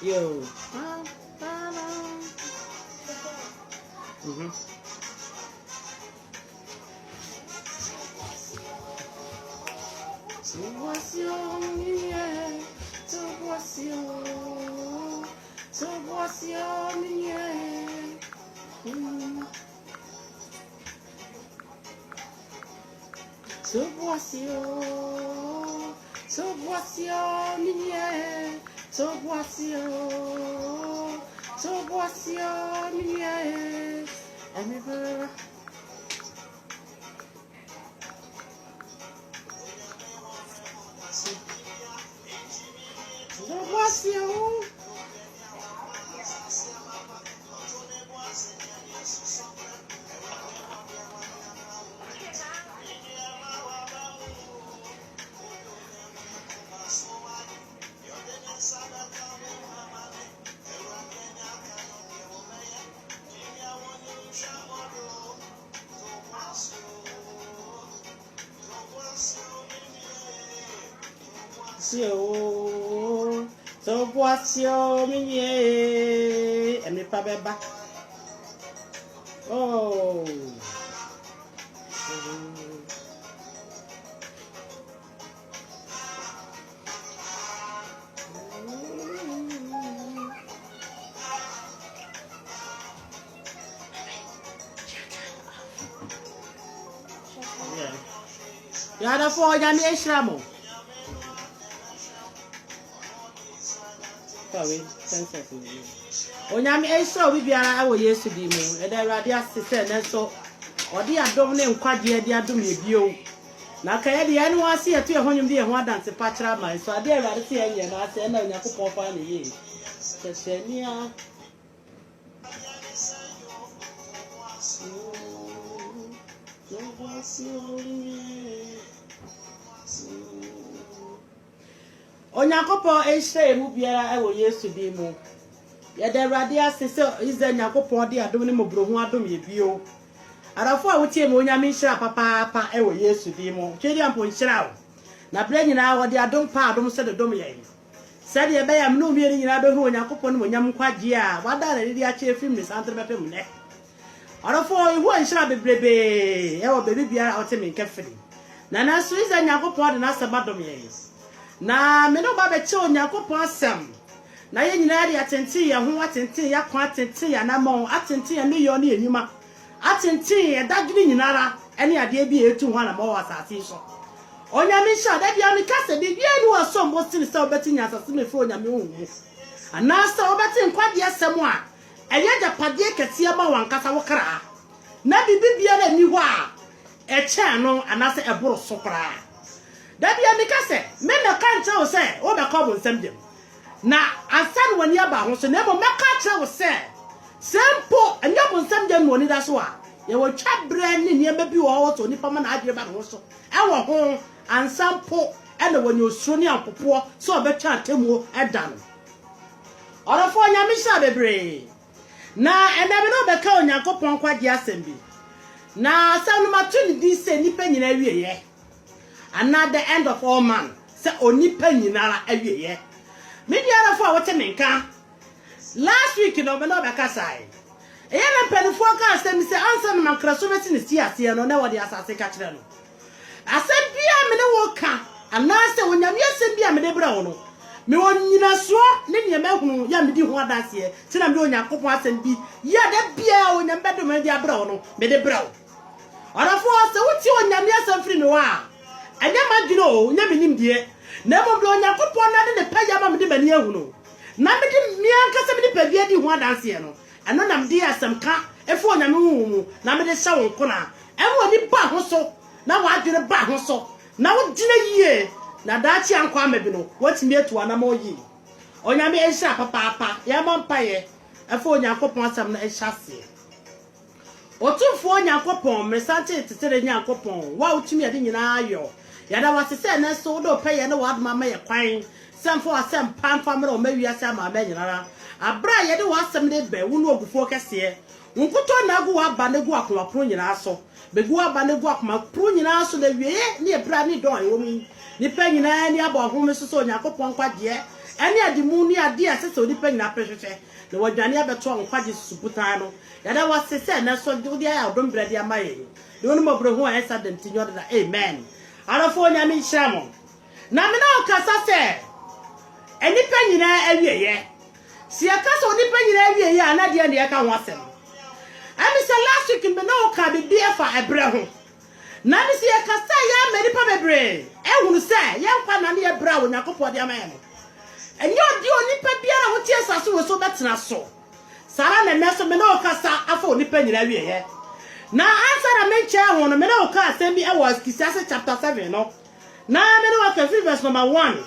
Yo. So what's your me and me pabe back? Oh. Yeah, the four Yami Onyame eso bi biara awo Yesu di mu e da Awurade asese na so odi adom ne nkwagye di adom ebio na ka ye de ene wase eto e honyum de e ho adanse pa kira man so ade Awurade se enye na ase na Onyankopon fa na ye sesenia Onyankopon ehye mu biara awo Yesu di mu ye da Awurade asese ize Onyankopon de adom ne mobrohu adom ye bio arafo a wotie me Onyame nhira papa awo Yesu di mu twedi ampo nhira na bre nyina wo de adom pa adom se de dom ye se de be ya me no mi nyina do hu Onyankopon ne Onyam kwagye a wada na de ache film ne santre bepem ne arafo ihu nhira bebrebe e wo bebi biara wote me nkefiri na so ize Onyankopon de na sabadom ye na me no ba be che Onyankopon asem na ye nyina de atenti ye ho atenti ya kwa atenti ya na mo atenti ya ne yo ne enyuma atenti ye dadwini nyinara ene ade bi etu ho na mo wasase so Onyame sha da bia me kase bi bia ni waso mbo sini se obeti nya asase me fo Onyame hu ana se obeti nkwade asem a eye japade kese ma wankasa wokra na bibia na ni ho a eche no ana se eboro so kra da bia me kase me na kanche o se o be ko bo nsem dem na asan wani aba ho so na mo meka kire wo se sempo anya bo nsem dem no ni da so a ye wo twa bra ni ne ba bi wo ho to nipa ma na adire ba ho so e wo ho ansampo e na woni osuro ni anpopo so obetwa atemu eda no orofo Onyame sha bebre na enebe no be ka Onyankopon kwagye asem bi na asem no matu ni di se nipa nyina wieye and the end of all man se onipa nyinara awieye me biara fo a wote menka last week no be no be kasai e na penfo ka asem se ansa no makraso beti ne si ase no na wode asase ka kire no asem bia me ne wo ka anase Onyame asem bia me de bra wo no me wonyina so ne ne mahunu ya me di ho adase ti na me Onyankopon asem bi ya da bia Onyame bedo me di abra wo no me de bra wo orafo se wuti Onyame asem firi no a anya madwino nya benim die na mo do Onyankopon na de paya ma me de bani ehunu na me de mianka se me de pabia di ho adase no eno na me de asem ka efo Onyame hu mu na me de hye wo nkona enwo ni ba ho so na wa adwene ba ho so na wo gina yie na dachi ankwa amabi no watimi etu anama oyi Onyame ehya papa ya mampaye efo Onyankopon asem na ehyase otumfo Onyankopon mesante tetere Nyankopon wa utimi ade nyina ayo ya da wasese na so do peye na wadma ma ye kwan semfo asem pamfa mra o mawi asem ma nyinara abra ye de wasem de be wo no ogufo kese nkuto na agu aba na gu akoma pro nyina so begu aba na gu akoma pro nyina so na wiye ne ebra ne don yo mi ni pa nyina ni aba ho me so Onyankopon kwagye ene ade mu ni ade asese onipa nyina pehwehwe na wadwane abeto onkwaje susuputan no yada wasese na so de ya odom brade amaye de wonu mabrohu a accident nyoda da amen arafo nyame nhyamo na me na okasa se enipa nyina awieye si akasa onipa nyina awieye anade ande aka ho asem ami se last week me na oka be fa ebre ho na mi si akasa ya meripa bebre ehunu se yankwa na ne ebra wo Nyankopon de amaye no enyo di onipa biara wo tie saso wo so betena so sara na meso me na okasa afa onipa nyina awieye na answer me nche ho no me na oka asem bi e was Ecclesiastes chapter 7 no na me na oka verse number 1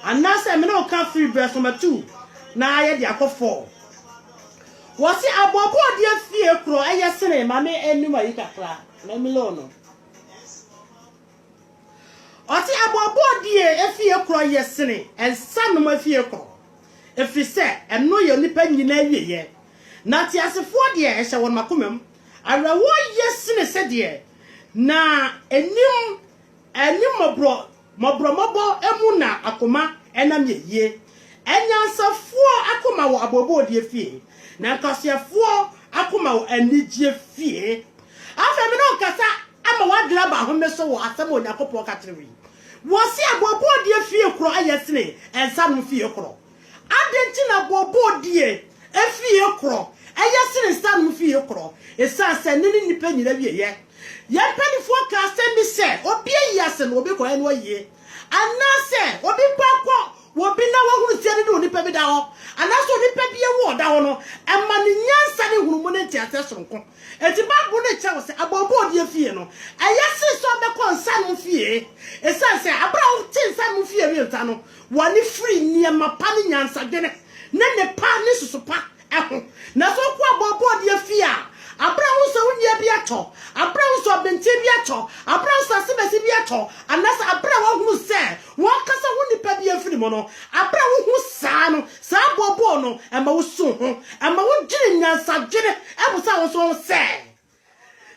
and now say me na oka verse number 2 na aye de akọ 4 wasi abobo de afie kro eye sene ma me enum ayi kakra na me lo no oti abobo de afie kro ye sene ensanum afie kro efi se eno ye nipa nyina awieye na ti asefo de e hye won makomam arawo ye sene se de na enim mobro emu na akoma enam ye enyansafo akoma wo abobo de afie na nkasiafo akoma wo anigye fie afa me no kasa ama wadra ba ho meso wo asem Onyankopon katrewi wo si abobo de afie kro ayesene ensam fie kro adenti na abobo de afie kro ayesene nsam fie kro esanse nini nipa nyina wieye ye panifo ka asem bi se obi yase no obi ko eno ye anase obi pakọ wobi na wo hunu tie de onipa bi da ho anaso onipa bi ewo da ho no ema ne nyansa ne hunu mo ne tiate soronko eti babu ne che wo se abobo de afie no ayase so be ko nsa no fie esanse abra wo tin nsa no fie wi nta no wani free niema pa ne nyansa dwene ne pa ne susupa eho na so ko abobo de afie a abra wo so wunie bi ato abra wo so bente bi ato abra wo so asebesi bi ato anasa abra wo hunu se won kasa huni pa bi afiri mo no abra wo hu saa no saa bobo no ema wo so ho ema wo gire nyansa gire ebusa wo so se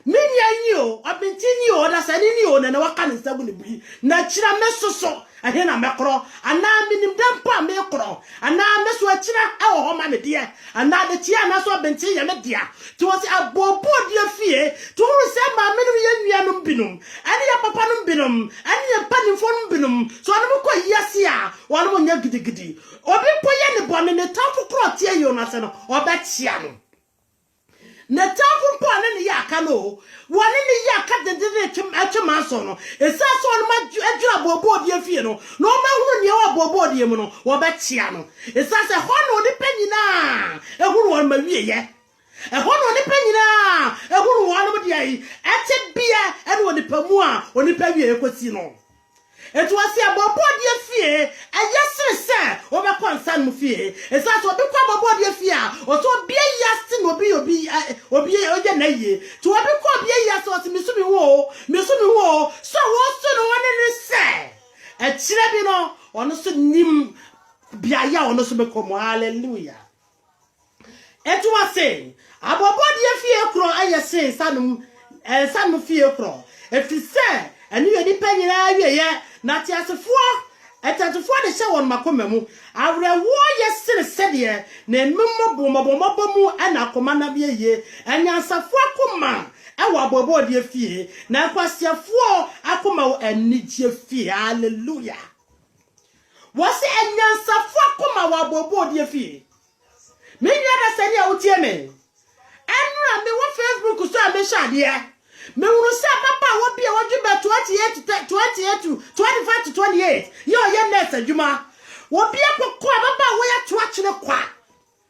minya yi o abenti ni o da sa ni o na waka ne sabu ne bi na kira mesoso ahe na mekro ana minim dampa mekro ana meso akira e wo ho ma me de ana de tia na so abenti ye me dia to was abobo de fie to ru se ma me no ye nwia no binum ani ya papa no binum ani ya panifo no binum so anu ko yase a wonu mo nya gidigidi obi po ye ne bone ne tamfo kro tie yo na se no obetia no na tamfo po ne ya aka no woni ne ya aka de atwema so no esa so no ma adwura abobo de fie no no ma hunu ne wa abobo de mu no obetia no esa se ho no ni panyina ehuru won ma wieye ehono ni panyina ehuru won mo de ayi ete bia ene woni pamu a oni pa wieye kosi no etu asi abobo de fie ayesere se obekọ nsan mu fie esa so obekọ abobo de fie a o so bia yase no obi oje na ye to obekọ bia yase o misumi wo so wo so no woni ni se ekire bi no ono so nim bia ya ono so bekọ mo hallelujah etu asi abobo de fie kro ayesere sanum fie kro efise eni ye ni panyina wieye na ti asefo etatefo de hye won makomamu awrewo yesere sede na ememmobomobombo mu ana akoma na bieye anyansafo akoma ewa abobo de fie na kwasiafo akoma anigye fie hallelujah wose anyansafo akoma wa abobo de fie me nyada sede a wotie me enra me wo Facebook so a me hyade me wuru se papa wo bia wo dwuma 28 to 25 to 28 yo ye nurse adwuma wo bia kokko papa wo ya to akire kwa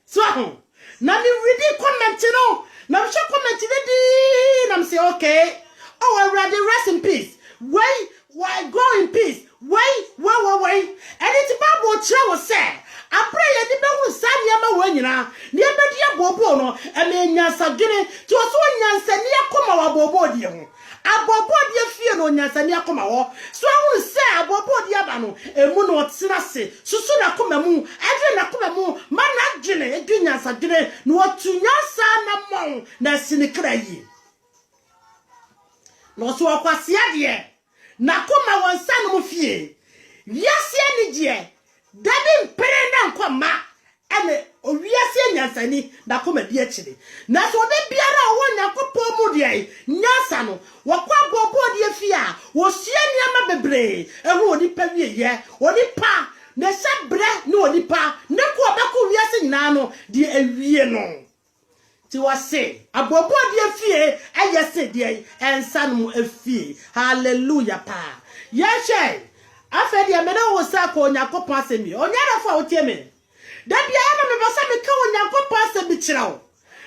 so ho na me read comment no na me comment di na me say okay oh I read rest in peace why go in peace why anything Bible tell wo say apre ye di be hu sania ma wo nyina ne be dia bobo no e me nyansa dwene ti o so nyansa ne akoma wa bobo die ho abobo die fie no nyansa ne akoma wo so hu se abobo die aba no emu no otina se susu na akoma mu adwe na akoma mu mana dwene edu nyansa dwene no otu nyansa na mo na sinikra yi no so akwase ade na akoma won sa no mu fie wiase ani die Dabi mpere enkwa ma ene owiase nyansani da koma di akire na so de biara wo Nyankopon mu de nyansa no wakwa bobo de afia wo hie niama bebre ehu onipa wieye onipa na sebre ne onipa ne ko obeko wiase nyina no de awie no ti wase abobo de afie ayese de ensa no afie hallelujah pa yeshe afa de me na wo sa ko Nyankopon asemi onyara fa otie me da bia na me basa me ka wo Nyankopon asemi kirawo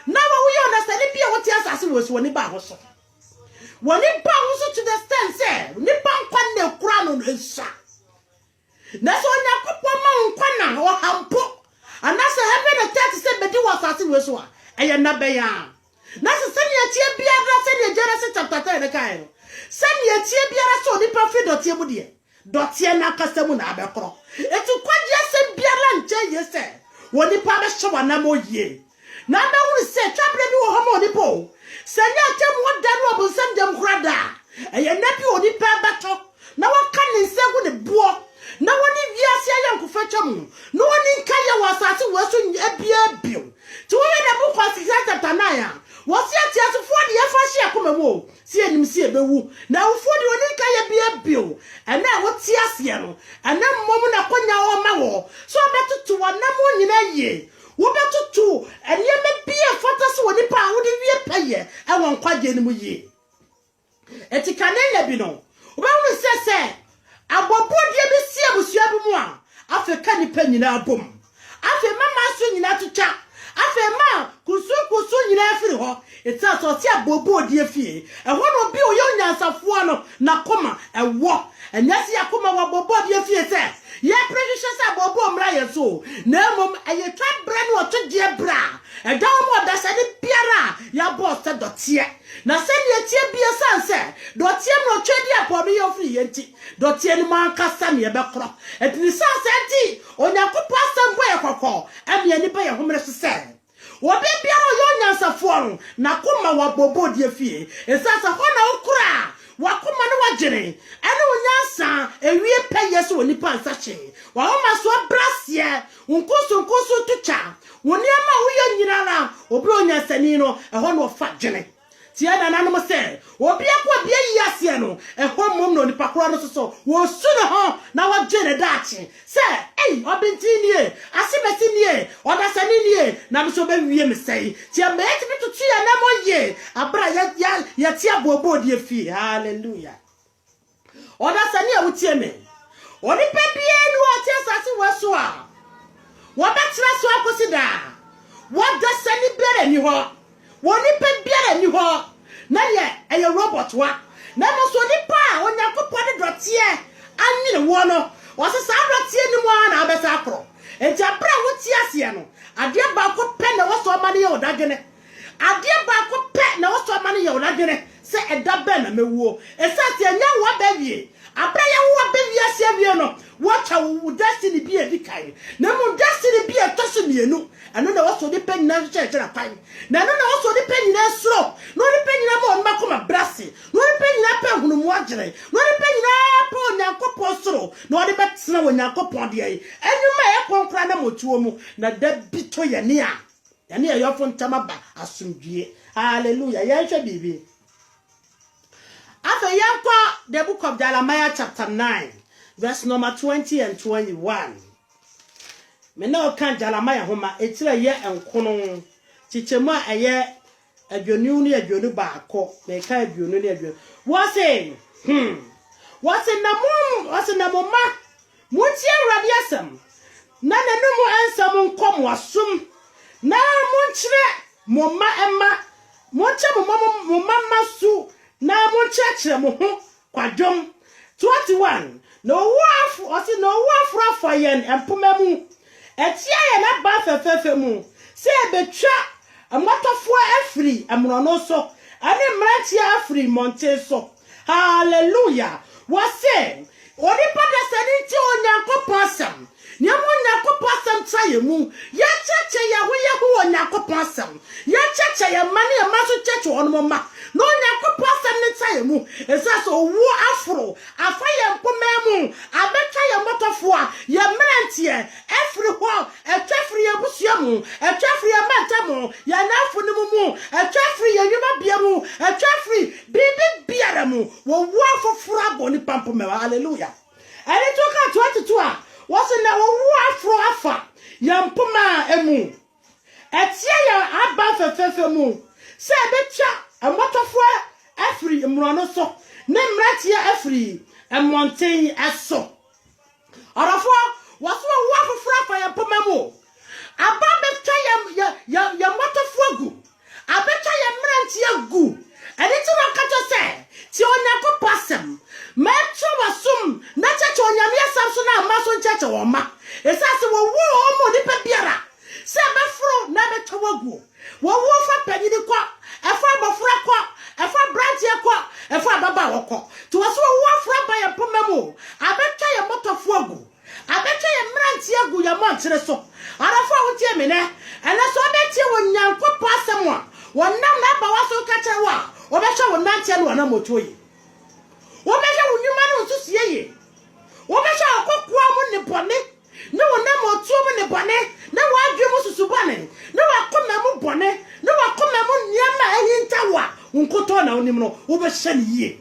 na wo yo na sani bia wo tie asase wo so ni ba ho so woni ba ho so to the stand say ni ba nkwa na kura no nsa na so Nyankopon ma nkwa na wo hampo anase heaven and earth say bedi wo asase wo so a eye na be ya na se sani atie bia ra se ni Genesis chapter 10 ne kai sani atie bia ra so ni pa fi dotie mu de dotie na kasemu na abekro etu kwaje se bia ra nche yese woni pa be hye wana mo yie na ba hu se twabre bi wo homo ni po se nya tem wo da no obusam dem krada eye na bi oni pa bato na waka ni nsegu ne buo na woni wiase ayanku fatwam no woni nkaye wasase waso ebia bio ti wo ye na bu kwasi chapter 9 wo se atiasofo de yafa hye akomamu si enim si ebewu na wofo de oni nkaye bia bio ena wo ti ase no ena mmom na konya wo ma wo so betutu wanam nyina ye wo betutu enye bia fotase woni pa wo de wie paye e won kwaje ni mu ye etikane nya bi no wo ba wo se abobodie bi si abusua bi mu a Afrika ni pa nyina abom afi mama so nyina tucha afi ma kusu nyina afiri ho etsa so ti abobodie fie e ho no bi oyo nyansafo no na koma ewo enyasi yakoma wa abobodie fie se ye precious abobo mra ye so na mom eye twa bra no to die bra e dawo mo da se ni biara ya boss te dotie na se ni etie bia sanse dotie no twedi apomi yo firi ye nti dotie ni man kasa me be kro etini sanse nti Onyankopon asambo ye kokko ame ni ba ye homre se obi biara yo nyansafo na koma wa bobo die fie esasa ho na okura wakoma no wagere ene onyansa ewie peye so oni pansa che wa homa so brasie nkoso tucha woni ama wo ye nyina na obi onyansani no eho no fa gene tia na nanom se obi akwa bia yiase no eho mom no nipa kora no so wo su no ho na wagere dachi se obinti nie asimeti nie odasani nie na so be wie me sei tia me eti tutu ya na moye abra ya tia bobo die fi hallelujah odasani a wutie me oni pe bia ni wo tia sase wo so a wo betra so akosida wo dasani bere ni ho woni pe biara ni ho na ye eye robot wa na mo so ni pa Onyankopon de dotie anyine wo no wo se sa dotie ni mo na abesa akro eja bra wo ti ase no ade ba ko pe na wo so ma ne ye odagene ade ba ko pe na wo so ma ne ye odagene se eda be na mewuo esati enya wo ba wie abra ye wo ba wie ase wie no wo cha wo destiny bi edikai na mo destiny bi etoso mienu eno na wo so de pe nyina cheche na pan na eno na wo so de pe nyina suro no de pe nyina mo ma koma brase no de pe nyina pe hunu mo agere no de pe nyina pe Onyankopon suro no de betena Onyankopon de ai enuma e konkra na motuo mu na da bito ye ne a yo fo ntama ba asumdue hallelujah ya hwe bibi after yankwa the book of Jeremiah chapter 9 verse number 20 and 21 me na okan Jeremiah homa etira ye enkono chichemu a eye adwonu ne adwonu baako me ka adwonu ne adwonu wase na moma mutie awrade asem na nanumu ansam nkom wasum na monchire moma emma monche moma masu na monchire mo ho kwadwom 21 no wafu ose no wafu afayen empomemu etia ye na ba fefefe mu se betwa amotofo afri amrono so ane mrantia afri monte so hallelujah wase odi pada sani ti Onyankopon asem ni Onyankopon asem tsaye mu ya cheche ya ho Onyankopon asem ya cheche ya mane ya maso cheche onmo ma no Onyankopon asem ne tsaye mu esaso wo afro afa ye mpomemu abetwa ye motofo a ye mrantie afri ho abusiamu e twafri ya matamu ya nafu ni mumu e twafri ya nyuma biamu e twafri bibi biaramu wo afoforo aboni pampome hallelujah ene to ka 22 a wo se na wo afro afa ya mpoma emu etia ya aba fefefe mu se betwa amotofo afri mrono so ne mratia afri emonten eso orofo waso wo afoforo afa ya mpoma mu aba betwa ya motofo agu abetwa ya mrantia agu ene ti no kacho se ti onyakopo asem ma twa wasum na cheche onyame asam so na amaso cheche wo ma esase wo wo mo ni pa biara se be fro na be twagu wo wo fa panini kwa efa bofra kwa efa brantie kwa efa baba woko to waso wo afra ba ya pomemu abetwa ya motofo agu abetwa ya mrantie agu ya montre so arafa wo tie me ne ene so betie wo nyankopo asem a wonam na ba waso kache wa obetwa wo nantie no na motoyi obetwa wo nyuma no susie ye obetwa akokwa mu ne bone ne wonam otuo mu ne bone na wadwe mu susubane na wakoma mu bone na wakoma mu niama ahinta wa nkoto na onim no obehye ne yie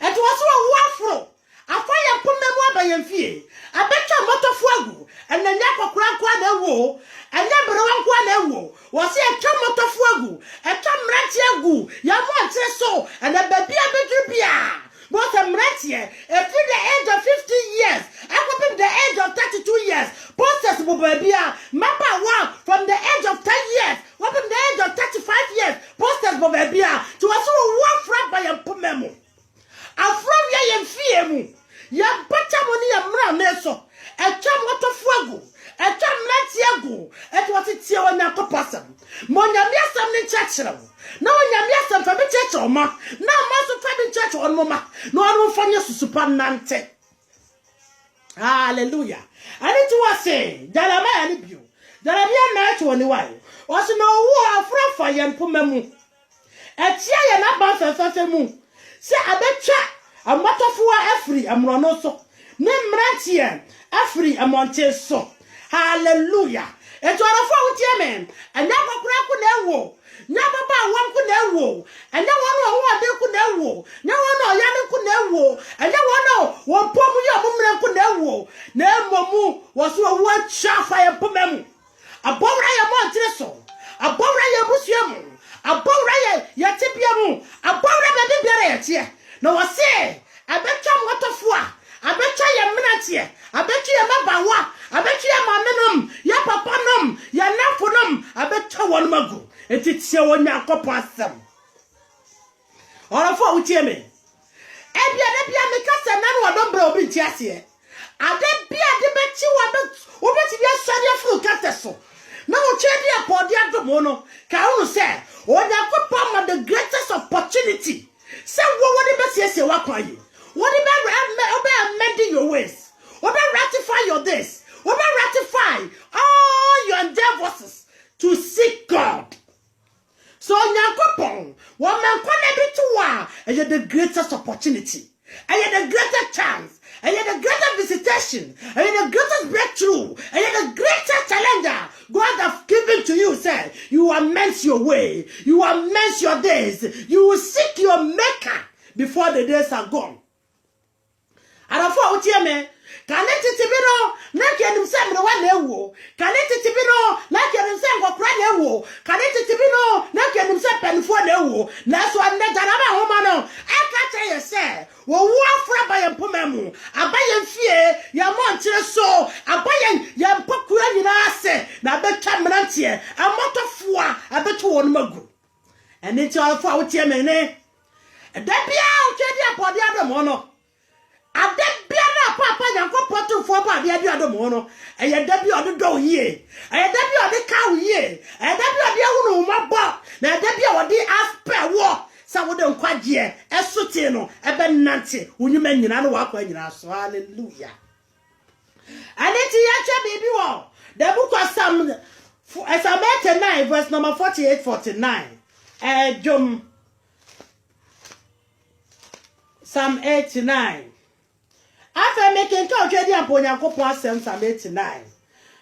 eto waso wo afro afa ya pomemu abayemfie abetwa motofo agu enanya kokora kwa na ewo enya brewa kwa na ewo wose etwa motofo agu etwa mrati agu ya mo atre so ena babia bedrubia but mrati every the age of 50 years up the age of 32 years posters babia mapa one from the age of 10 years up the age of 35 years posters babia to waso wo fra ba ya pomemu afro ya yemfie mu ya bata moni ya mra meso etwa motofo agu etwa mrati agu etwa titie onyakopo asem monyame asem ne chachira na onyame asem fa be chachira ma na maso fa be chachira on mama no anu fanya susupa nante hallelujah ani to wase Jeremiah ni bio Jeremiah na to ni wai wase no wo afrafa ye mpomemu etia ye na ban fefe mu se abetwa amotofo afri amrono so ne mrantie afri amonte so hallelujah eto arafo wutie men anya kokora ku na ewo nya baba awon ku na ewo anya wono ho ade ku na ewo nya wono oyane ku na ewo anya wono wo pomu ya mumre ku na ewo na emomu woso wo chafa ye pomemu abowra ye montre so abowra ye busuemu abowra ye tibia mu abowra be biara ye tie na wose abetwa motofo a abetwa ye mnatie abetwa ye mabawa abetwa ye mamenum ya papanum ya nafunum abetwa wonmagu etitie wonyakopo asem orafo utie me ebia me kasa na no odombre obi tiase ade bia de bechi wa be obeti bia sade fru kata so na wo chedi apodi adomo no ka unu se onyakopo ma the greatest opportunity se wo de besiesie wakwaye what about amending your ways? What about ratify your this? What about ratify all your endeavors to seek God? So Nyakopon, what man can be to wa, and you're the greatest opportunity, and you're the greatest chance, and you're the greatest visitation, and you're the greatest breakthrough, and you're the greatest challenger God has given to you. Say, you amend your way, you amend your days, you will seek your maker before the days are gone. Arafo utie me kaneti tibiro na kenim se mre wa na ewo kaneti tibiro na kenim se ngokra na ewo kaneti tibiro na kenim se penfo na ewo na so ane jaraba homa no aka che se wo wo afra ba ye mpomemu abaye mfie ya montre so abaye ye mpokura nyina ase na betwa mrantie amotofo a abeto won magu ene ti arafo utie me ne da bia ukedi apodi adomo no ade bia na papa Nyankopon to fo ba bia bia do mo no eye da bia odo yie eye da bia ode ka yie eye da bia ode hunu mabo na da bia ode aspe wo sa wo de nkwaje esote no ebe nante unyuma nyina no wakwa nyina so hallelujah aneti ya che bibi wo the book of Psalm 89 verse number 48-49 Jom Psalm 89 after making talk, Jadi Amponya Kopo Psalm 89,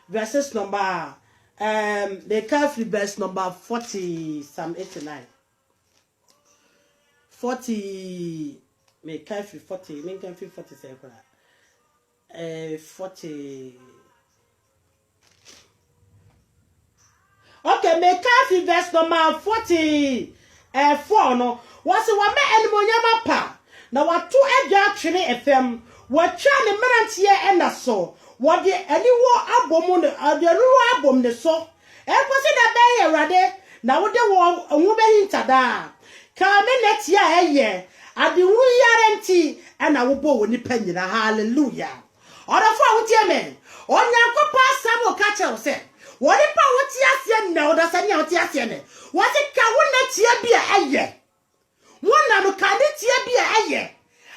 verses number The Calvary verse number 40, Psalm 89. 40, me Calvary 40, me Calvary 47. 40. Okay, me Calvary verse number 40. 4 no. Was one me enimonyama pa. Na watu edwa twene FM. Watwa ne mmerantie enda so. Wode aniwo abom ne aderuwo abom ne so. Ekosi da be Awurade na wode wo nwube hintada. Ka me netia eye. Ade wu yarenti na wo bo woni panyina. Hallelujah. Orafo awutie me. Onyankopɔ asam o ka kyerɛ wo se. Wode pa wotie asie na woda sani a wotie asie ne. Wode ka wo netia bia eye. Wona no ka netia bia eye.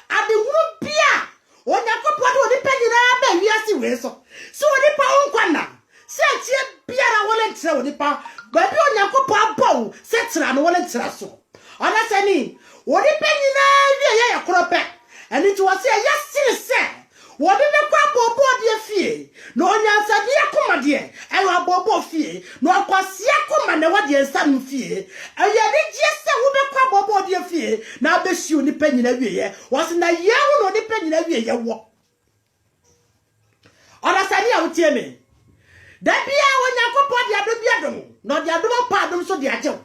Ade wu bia Onyankopɔ de wode panyina ba wiase we so. So wode pa wonkwa na. Se tie biara wole ntra wode pa. Ba bi Onyankopɔ abɔ se tra no wole ntra so. Ona sani wode panyina wie ye yakrope. Ani to wase ya siri se. Wode ne kwa bobo de fie. No onyansa de akoma de. Ewa bobo fie. No akwase akoma na wode ensa no fie. Eya de gye se wo be kwa bobo de fie. Na be hie ni panyina wie ye. Wase na ye wo no de panyina wie ye wo. Ona sani a wotie me. Da bia Onyankopɔ de adom bia dom. No de adom pa adom so de agyew.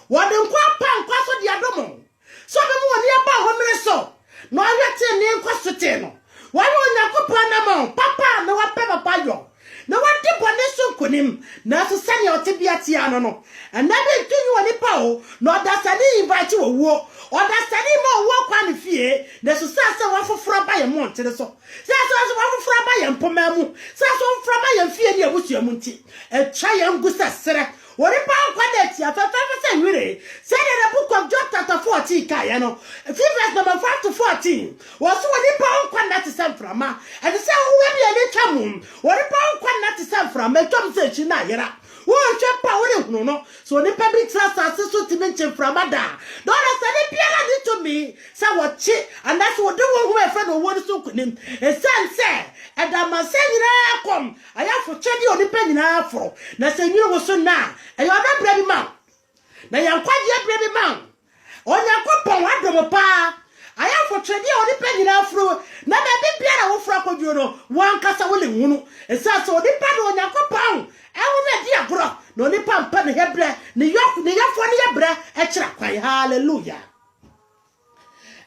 Wode nkwa pa nkwa so de adom. So be mo woni aba ho mere so. No awete ne nkwa so te no. Why Onyankopɔ na mo papa na wa pe papa yo. Na wadi bone so nkonim. Na so sani o te bia tia no no. And na be tunu woni pa o. No da sani invite wo wo. O da sani mo wo kwa ne fie. Na so sa wa foforo ba ye mo ntere so. Sa wa foforo ba ye mpoma mu. Sa foforo ba ye fie ni abusua mu nti. E twa ye ngusa sere. Wori pa kwa na tia fa say nwire. Say the book of John chapter 14 kai no. Verse number 5 to 14. Was wori pa kwa na tisam frama. And say wo we bi ani twam. Wori pa kwa na tisam frama. Twam say chi na yera. Wo twa pa wori hunu no. So ni pa bi trust asase so ti menche frama da. Don't say biara ni to me. Say what chi and that's what do wo e friend wo wori so kunim. E say Edama se nyina kom ayafo chedi onipa nyina afro na se nyina wo so na ayo na bra bi ma na yankwaje bra bi ma Onyankopon adom pa ayafo chedi onipa nyina afro na ba bi bia na wo fra kwadwo no wankasa wo le hunu esa so onipa na Onyankopon ewo na di agoro na onipa mpa ne hebra ne yafo ne hebra e kira kwan. Hallelujah.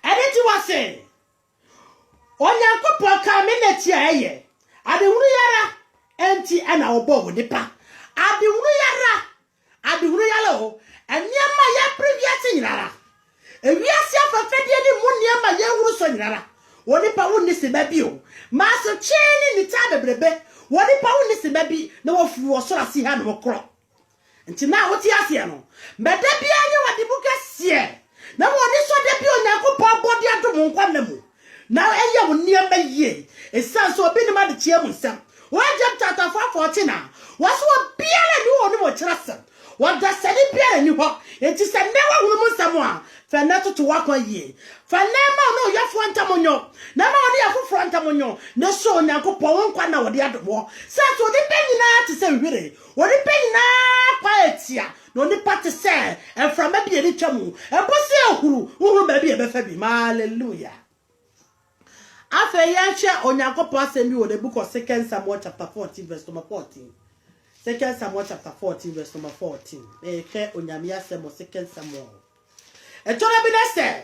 Editi wase Onyankopɔ ka me na tia eye. Ade hunu yara enti ana obo wo nipa. Ade hunu yara o. Eniema ya previous nyinara. Ewiase afafade ni mu niema ya huru so nyinara. Wo nipa wo ni se ba bi o. Ma so cheni ni ta bebrebe. Wo nipa wo ni se ba bi na wo fu wo so ase ha no kro. Enti na wo ti ase no. Meda bia nye wade buka sie. Na wo ni so de bi Onyankopɔ bodi adom nkwa na mu. Now eya wo niema ye esan so obi ni ma de tie mu nsam wo John chapter 14 na waso biara ni wo ni mo kyerasem wo da sani biara ni ho enti se ne wa wo mu nsam a fa na toto wakwa ye fa na ma no yafo antamonyo na ma oni yafo antamonyo na so Onyankopɔ won kwa na wo de adobo se so de penyina te se hwere wo de penyina kwa etia no ni pate se enframa bi eri twamu ebosi ehuru wo ba bi e be fa bi. Hallelujah. Afe yanche Onyankopɔ asem bi wo the book of 2 Samuel chapter 14 verse number 14. 2 Samuel chapter 14 verse number 14. Eke onyame asem 2 Samuel. Etora bi na se,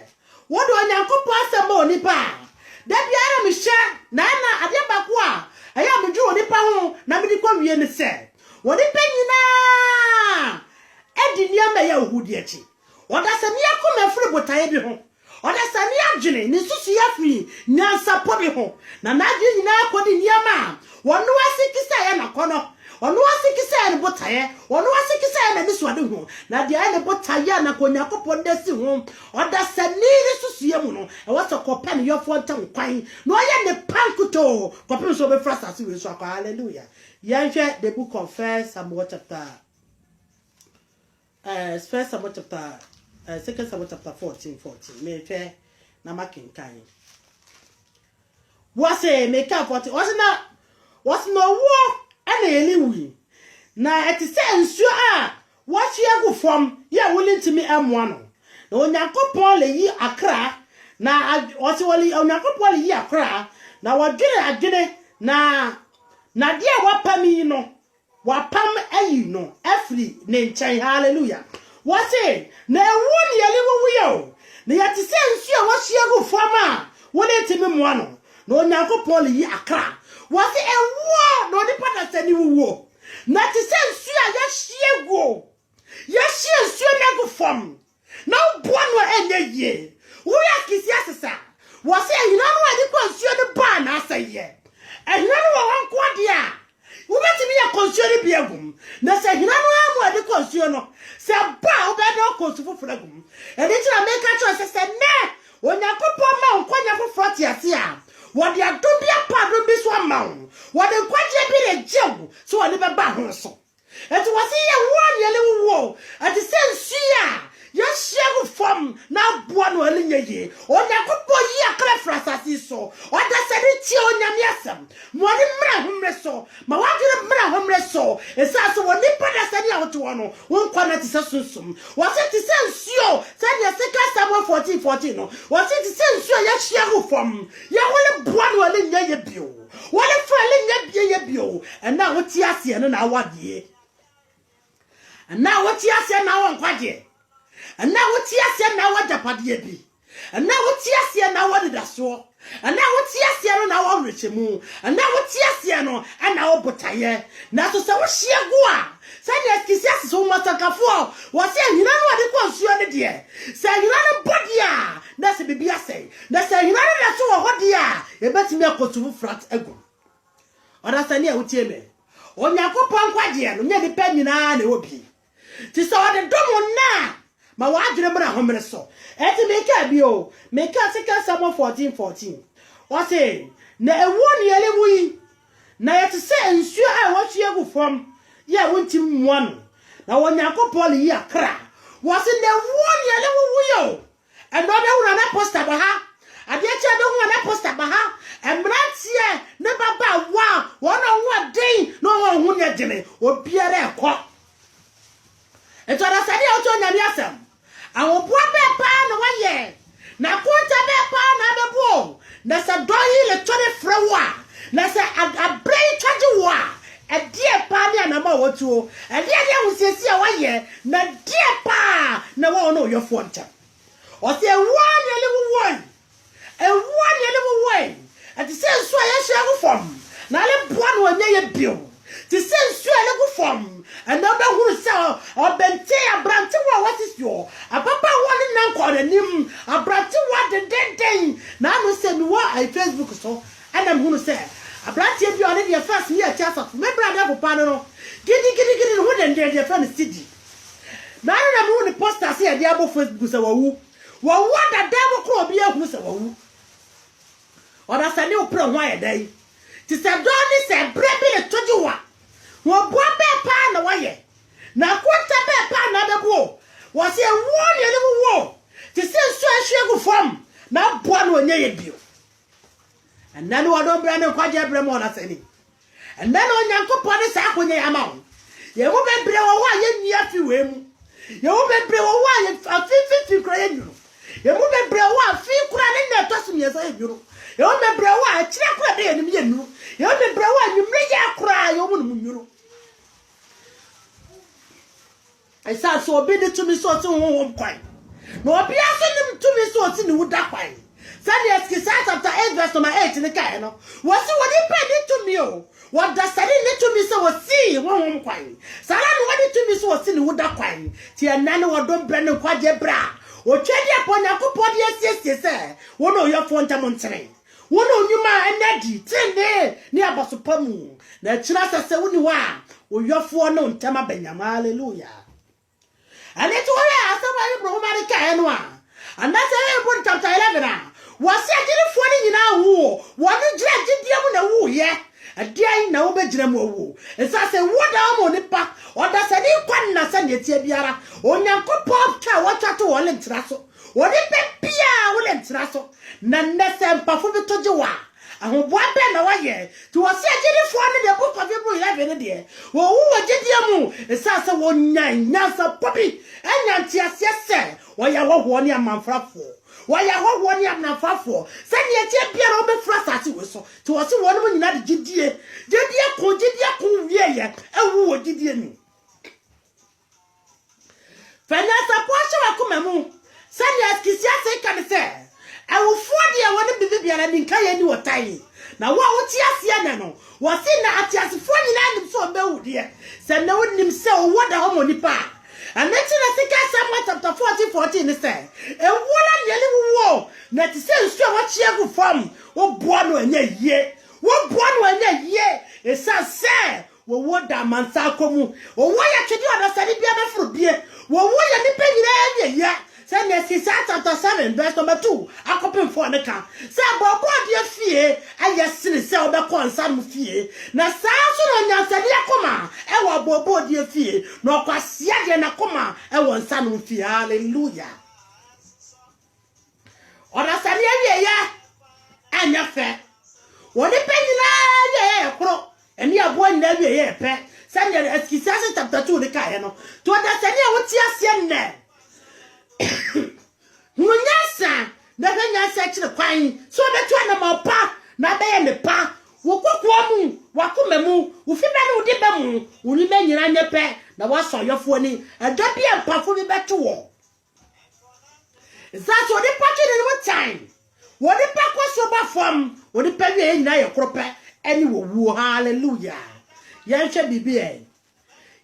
wo do Onyankopɔ asem oni pa. Da biara mi hye na ade bako a eya mi dwu oni pa ho na mi di kwa wie ne se. Wo di penyina edi niam ya ohudi echi. Oda se mi akoma firi botaye bi ho. Oda sani adwene ni susu yafi nyansa pobi ho na nadwe nyina akodi niama wono asikisa ya nakono wono asikisa ya botaye wono asikisa ya na niso ade ho na de ya ne botaye na Onyankopɔ dasi ho oda sani ni susu ya mu no e waso kopa ne yofo ntam kwan no ya ne pankuto kopa so be frasa si we so akwa. Hallelujah. Yanhwe the book of 1 Samuel chapter 2 Samuel chapter 14 me twe na makenkan wase make 40 was no wo ana eliwi na eti se nsuo a wachi egu fam ya woli ntimi amoa no na onyankopon le yi akra na wasi woli onyankopon le yi akra na wadwene adwene na dia wapami no wapam ayi no afri ne nkyɛn hallelujah wase na ewu ne yele wuyo na yati se nsuo wachi egu fam a woli ntimi moa no na onyankopon le yi akra wase ewu na odi pada sani wuwo na ti se nsuo a ya hie nsuo na gu fam na boa no enye ye wo ya kisi asesa wase ehina no adi kwa nsuo de ba na aseye ehina no wo nko ade a wo betimi ya konsuo de biagum na se ehina no amu adi konsuo no se ba wo be do konsuo foforo gum edi tira meka cho se ne onyakopo ma nkwanya foforo ti ase a wode adom bi apado bi so amawo wode kwaje bi le jew so wode be ba ho so eti wase ye wo yele wo ati se nsuo ya shegu fam na boa no ali nyeye onyakopo yi akra frasasi so oda sedi ti onyame asem mo ni mra homre so ma wadire mra homre so esa so woni pada sedi a woto no won kwana ti se sunsum wase ti se nsuo sedi seka Samuel 14:14 no wase ti se nsuo ya shegu fam ya wole boa no ali nyeye bio wole fra ali nyeye bio na woti ase no na awadie na woti ase na won kwaje na woti ase na wadapade bi na woti ase na wadidaso na woti ase no na wonrechemu na woti ase no na wobotaye na so se wo hiegu a se de eskisi ase so matakafo wo se hina no wade kwa nsuo ne de se hina no body a na se bibia se na se hina no na so wo hode a e betimi akotu frat egu ora sani a wotie me onyankopon kwaje no nya de pa nyina na obi ti so wade domo na ma wadwene bra homre so eti meka bio meka seka Samuel 14:14 o se na ewu ne yele wuyi na yete se nsuo a wachi egu fam ya wonti mmoa no na wonyankopon yi akra wo se na ewu ne yele wuyo endo be wura na poster ba ha ade che be wura na poster ba ha emrantie ne baba wa wona ho den no ho nya dene obiara ekọ eto da sadi o to nyame asem awon bo be pa na waye na konta be pa na be bo na sa doyi le tore frewa na sa abrei twaje wa die pa ne na ma wotuo die husesi a waye na die pa na wo no yofo nta o se wani le woi ati se so ya hye fam na le boa no anya ye bio ti se so le gu fam and now who say obente abrante wa what is your apapa woni na nkwanim abrante wa de den na no se mi wa I Facebook so and am who say abrante bi on the first year chasa me brother papa no gidi who den dey friend city na na mu ni poster say dey abo Facebook say wawu da dem ko obi ehunu say wawu oda say ni opre ho ayedai ti say don ni say brebi le tojiwa wo bo be pa na waye na kwanta be pa na be bo wo se wo ne le wo ti se so ahwegu fam na bo na onye ye bio anani wa don bra ne kwaje bre mo na sani anani onyankopon ne sa akonye ya ma wo ye wo be bre wo wa ye nua fi we mu ye wo be bre wo wa ye afifi kra ye nyuru ye wo be bre wo afi kra ne na to so ye sa ye nyuru ye wo be bre wo a kire kra de ye nim ye nyuru ye wo be bre wo nyumre ya kra ye wo mu nyuru I said so be the to me so to home quite. No be asking to me so to the wood quite. Said yes, chapter 8 verse number 8 in the kind. Was it what he paid to me? What does that to me so was see one home quite. Salah what it to me so was in the wood quite. Tia nana or don't brand and quite bra. Or check upon your coupon yes, sir. One of your phone tamontre. One of you ma energy 10 day near Basupamu. The chance say when you are or your phone on Tama Benyam. Hallelujah. And it's all somebody from America and that's every chapter 11. Was it funny in our war? What a drag did you know woo, yeah? A dear no bedroom woo. As I say, what I'm on the pack, or that's a new one, na send it Tibiara, or Yanko Pop, what to all in Trasso. What if Pia will in Trasso? None less than Pafu to Joa. ahoboa be na waye ti wo se agidifo ne de book of Hebrew 11 de wo wo agidie mu esase wo nyansa popi enyanti asese wo ya wo ne amanfrafo wo ya wo ne amanfrafo se ne etie bia na obefra sase we so ti wo se wo ne mu nyina de gidie ko wie ye ewu wo gidie ni Fenasa poasha wakumemu sani askisia se kan se awufo de woni bibibiara ni nka ye ni wotai na wo wuti asia ne no wo se na atiasefo nyina nim so bewu de se na wonim se wo da homo nipa aneti na sika Samuel chapter 14 ne se ewona nyele wo na ti se nsu a wachie gu fam wo boa no anya yie wo boa no anya yie esa se wo da mansa komu wo ya twedi odasani bia be furu bie wo ya nipa nyina ya say Nesia chapter 7 verse number 2 akopem for ne ka say bobo de fie aye sene say obekọ nsa no fie na saa so no nyansade akoma e wo bobo de fie na okwase de na koma e wo nsa no fie hallelujah odasani awie ya anya fe wo nipa nyina ya kro eni abo nyina awie ya pe say Ecclesiastes chapter 2 ne ka ye no to odasani a woti ase ne Munyasa na nyasa kire kwan so betu na mapa na be ye ne pa wo kokko mu wakomemu wo fi be ne wo de ba mu wo ni menyira ne pe na waso yofo ni ado bia mpafo bi betu wo za so de pati ne wo time wo de pa ko so ba fam wo de pa wie nyina ye krope eni wo wu hallelujah ye hwe bibie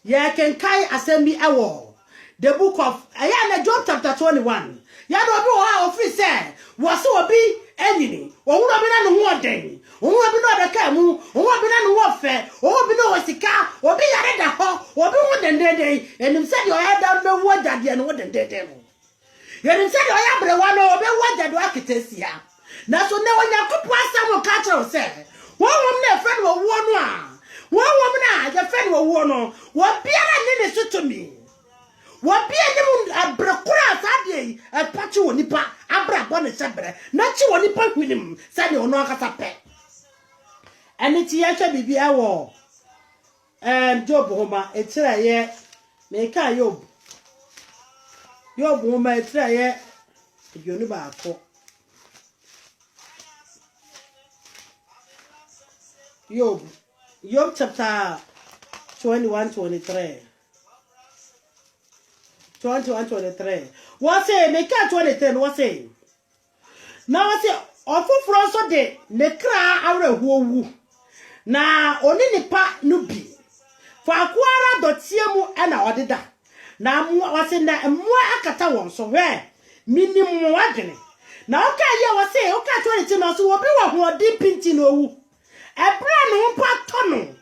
ye kenkai asemi awo the book of Ayana Job chapter 21. Ya do bi o office say was obi enyini. Wo wuro bi na no ho den. Wo bi no de ka mu, wo bi na no wo fe, wo bi no wasika, obi yare da ho, obi wo den den. Enim say the oya da be wo jade no wo den den. Yenim say the oya bre wa no obi wo jade akitesia. Na so ne wonya kopo asam ka tro say. Wo wom na friend wo wo no a. Wo wom na ya friend wo wo no. Wo biara ne ne so to me. What be any abrakura sadi a patch wonipa abra bonne sebre na chi wonipa hwinim sadi ono akasa pe aniti ya hwa bibia wo Job homa etira ye me ka Job homa etira ye edionu ba akọ Job chapter 21-23 21-23. What say? Make a 23. What say? Now I say, offer so de ne kra awre huowu. Na oni nipa nubi. For akwara dotie mu na odeda. Na mu wase na mu akata won so hwe. Minimum wadwene. Na oka ye wase, oka 23 no so obi wa hoodi pinti no owu. Ebra no mpa tono.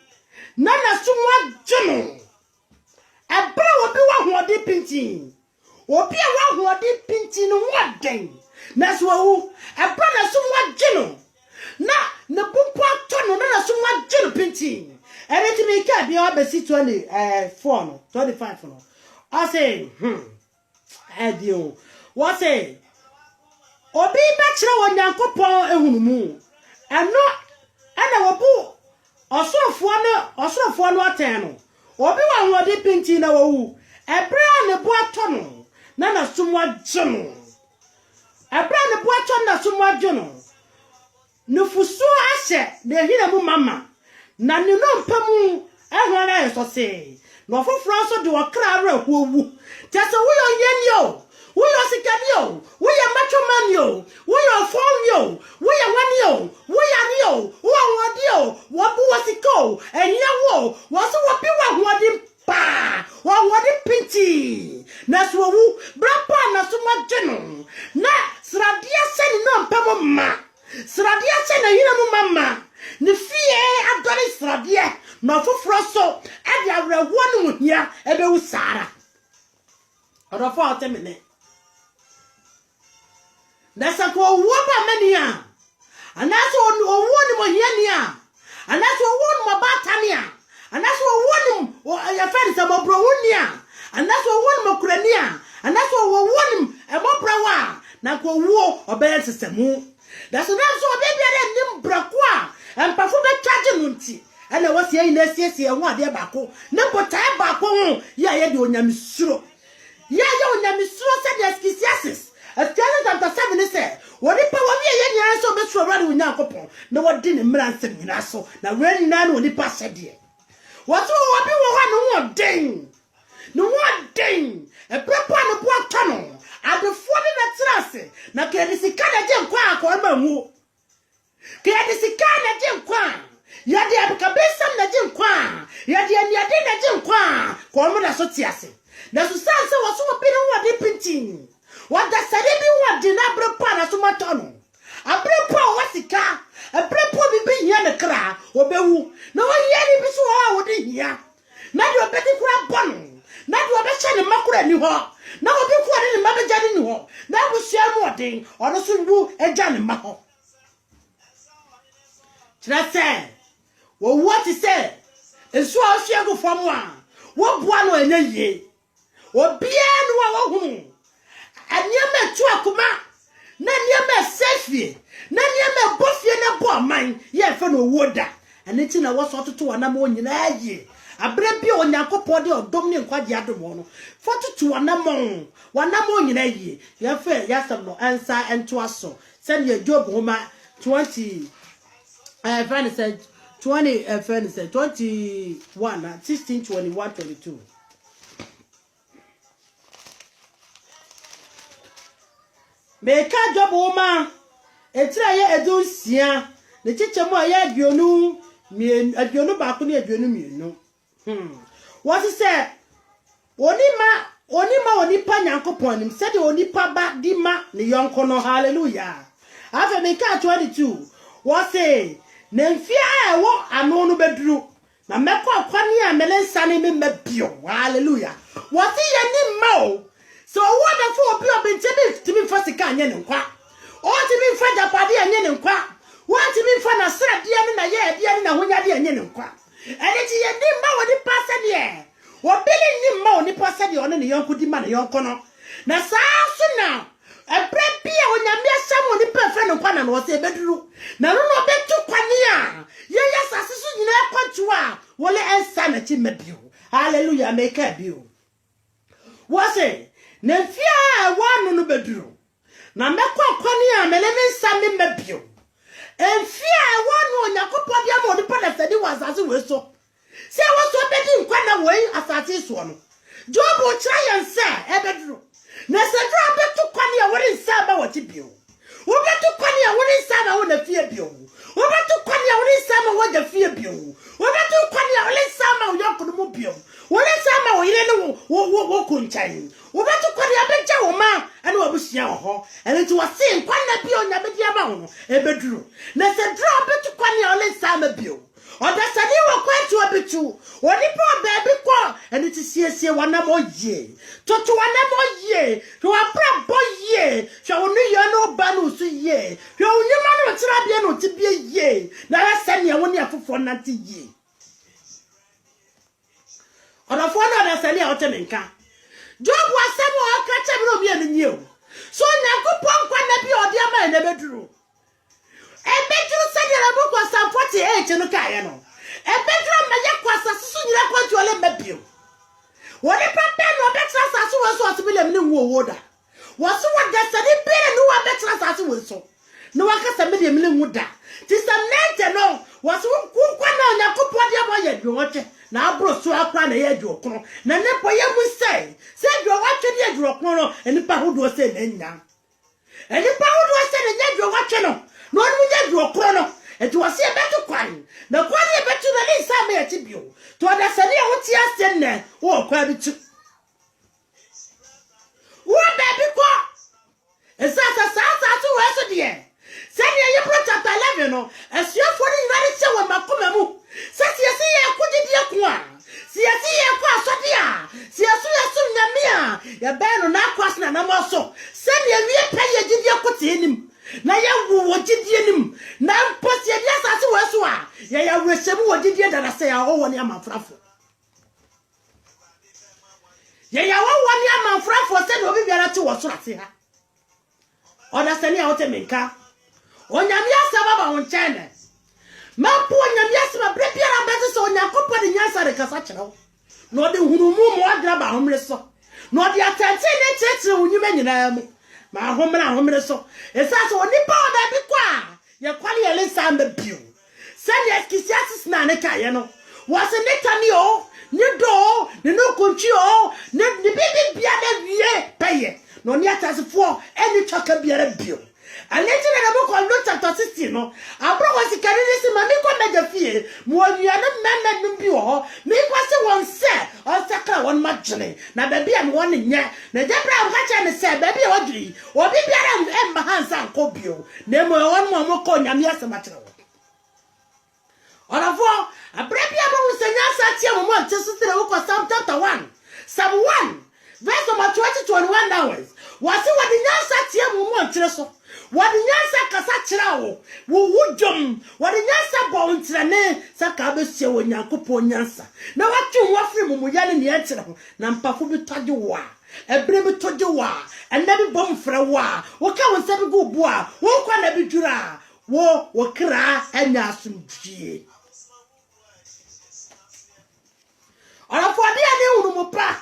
Na sumwa dweno. Ebra obi wa hoodi pinti. Obi wa hoodi pinti no waden. Na so wu. Ebra na sumwa dweno. Na bumpo tono na sumwa dweno pinti. Ere ti me ka bi o be si 24 no, 25 no. I say, adio. What say? Obi be kire wonyankopon ehunumu. Eno ana wobu osofo no aten no. Obi wa hode pinti na wowu. Ebra ne bo atono na sumwa dwono. Ebra ne bo atono na sumwa dwono. Nufusu ahye na hina mu mama. Na ne no mpamu ehwana esose. No foforo so de wakra awra huowu. Tese wo yo yenyo. Wo yo sikanyo. Wo ya macho manyo. Wo yo fonyo. Wo ya wanyo. Wo ya nyo. Wo wadio. Wo bu wasiko. Enye wo. Wo so wo bi wa hodi pa. Wo hodi pinti. Na so wu brapa na so madweno. Na sradia sen no mpamo ma. Sradia sen na hina mu mama. Ne fie adore sradia. No foforo so e dia awra wonu hia ebe wu sara. Odofo otemene. Nasa ko woba mania. Anaso owoni mo hia nia. Anaso owoni mo batania. Anaso owoni ya fani sa mo bro wonia. Anaso owoni mo kurania. Anaso owoni e mo brawa. Na ko wo obeye sesemu. That's not so baby and Brakwa and perform a tragedy. And I was here in SCS and what dear Bako. Number time Bako, ya do Yamisuro. Ya yo Yamisuro said yes, as Janet after 7 said, what if I so much for running with Nakopo? No one didn't Mranson in Asso, now really none when he passed a dear. What's all people want no ding? No one ding. A proper poor tunnel. At the 40 na na kedisi kana je nkwa ko ma mu kedisi kana je nkwa ya de abikabesam na je nkwa ya de aniade na je nkwa ko mu na so tiase na so sanse wo so wo bi no wo de pintin wo da sare bi wo de na brepa na so matono abrepa wo sika abrepa bi bi hia ne kra obewu na wo hia ni bi so wo de hia na de obedi kura bon na de obeche ne makura ni ho na obi kwa ni mama jani ni ho na busia mu odin ono so ndu eja ni ma ho tira se wo what say enso a hwe go fam a wo boa no enye obi anu a wo hunu anyema tu akuma na niema safie na niema bofie na bo man ye fe no woda ene ti na wo so toto wana ma onyina ye abre bi onyankopɔ de odom ne nkwaje adomo no fotutu wanamo nyina yie ya fe ya sam no ansa ento aso send ye Job homa 20 said 20 said 21 16 21 22 Meka Job homa etira ye edonsia ne chichemo ya aduonu ba ko ne aduonu mienu what is say Onipa nyankopon nim said onipa ba di ma ne yonko no hallelujah afa Meka 22 what say na mfia ewo ano no beduru na mekọ akwani a melensa ne me mabio hallelujah what say ye ma o so what the for obi obentebe timi fa sika anye ne nkwa o timi fa japade anye ne nkwa what timi fa na srade ne na ye de na honyade anye ne nkwa ene ti ye di ma woni pasa de wobili ni ma oni pasa de ono ne yonko di ma ne yonko no na saa so na ebre bia onyame asam oni pefe no kwa na no se beduru na no no betu kwani a ye sase so nyina kwantu a wole ensa na chi mabio hallelujah Meka bio wose na mfia wanu no beduru na mekwa kwani a mele mensa me mabio enfia wanu onyakopo bia ma oni pa na sedi wasase weso se waso bedi nkwa na wei asase so no Job o kira yansa ebeduru na se dra betu kwani a wori nsa ba wati bio wo betu kwani a wori nsa ba wo na fie bio wo betu kwani a wori nsa ma wo ja fie bio wo betu kwani a wori nsa ma wo yokono mo bio wo le nsa ma wo yire no wo kunchan wo betu kwani a beja wo ma ene wo busia ho ene ti wase nkwa na bio nya bedi ama ho ebeduru na se dra betu kwani a wori nsa ma bio oda sani wo kwantu obitu oni po baby ko eni ti siesie wanamo ye toto wanamo ye to apra boye so onu ye no ba no so ye so onyuma no tira bia no ti bia ye na sani woni afofo na ti ye oda fo na oda sani a otemenka Job wasemo aka chebro obi eni o so nyankopon kwa na bia odi ama na beduru ebedru sadira boko Psalm 48 no kaya no ebedru maye kwasa susu nyira kwantu ole mabio woni papa no betra sasu wo so otibile mne nwo woda woso wada sadi bere no wa betra sasu wo so no wakasa mede mne nwuda ti Psalm 90 no woso kunkwa na onyakopo de abo ye dwoche na abro so akwa na ye dwokro na nepo ye mu se dwoche de dwokro no enipa hodo se na nya enipa hodo se na nya dwoche no no onu je dwokro no etu wase betu kwan na kwani e betu na ni sa me ati bio to da sani a woti ase ne wo kwa bitu wo baby ko esa tu weso de sani ye pro chapter 11 no esuafo ni ngari che wo makoma mu sasi ye kugidi kwa siasi ye kwa asodi a siasu yasu nyame a ya be no na kwasna na namoso sani ye wie pe ye gidi akote enim na ya wo gidie nim na mposi e dia sase weso a ya wesemu wo gidie dada se ya wo ne amafrafo ya wo ne amafrafo se no bi biara ti wo so ase ha oda se ne a wote menka onyamia sababa onchene mapo onyamia sema brebiara bese so onyakopo de nyansa de kasa kyerɛw no de hunumu mo adra ba homre so no de atante ne kyerɛkyerɛ wonyuma nyina mu ma homre so esa so onipa oda bi kwa ye kwale ye lensa mbabio sani eskisiasis na ne kaye no wase ne tani o ni do ni no kontri o ni bibi bia da wie peye no ni atasefo eni twaka biara bio aleti na bo ko no chapter 16 no abro wasi kanini si mami ko meja fie mo awia no memme no bi ho mi kwase won se o sakra won magene na ba bia me won nya na jabra am ka che ne se ba bia odri obi biara emma hansa nko bio na mo won mo ko nyame asema kire wo onafo abrabia bo usenya satia mo mo ntesutire wo ko Psalm chapter 1 Psalm 1 verse number 21 hours wasi wadinya satia mo mo ntire so wadinya kasa kira wo wudjom wadinya bo ntrane saka besie wo nyankopon nyansa na watu wo afri mo yale ne entere ho na mpafo bi toje wo a ebre bi toje wo a enda bi bom frɛ wo a wo ka wo nsa bi go bu a wo kwa na bi dwura wo kra anya asumdie ala fo dia ne hunu mo pa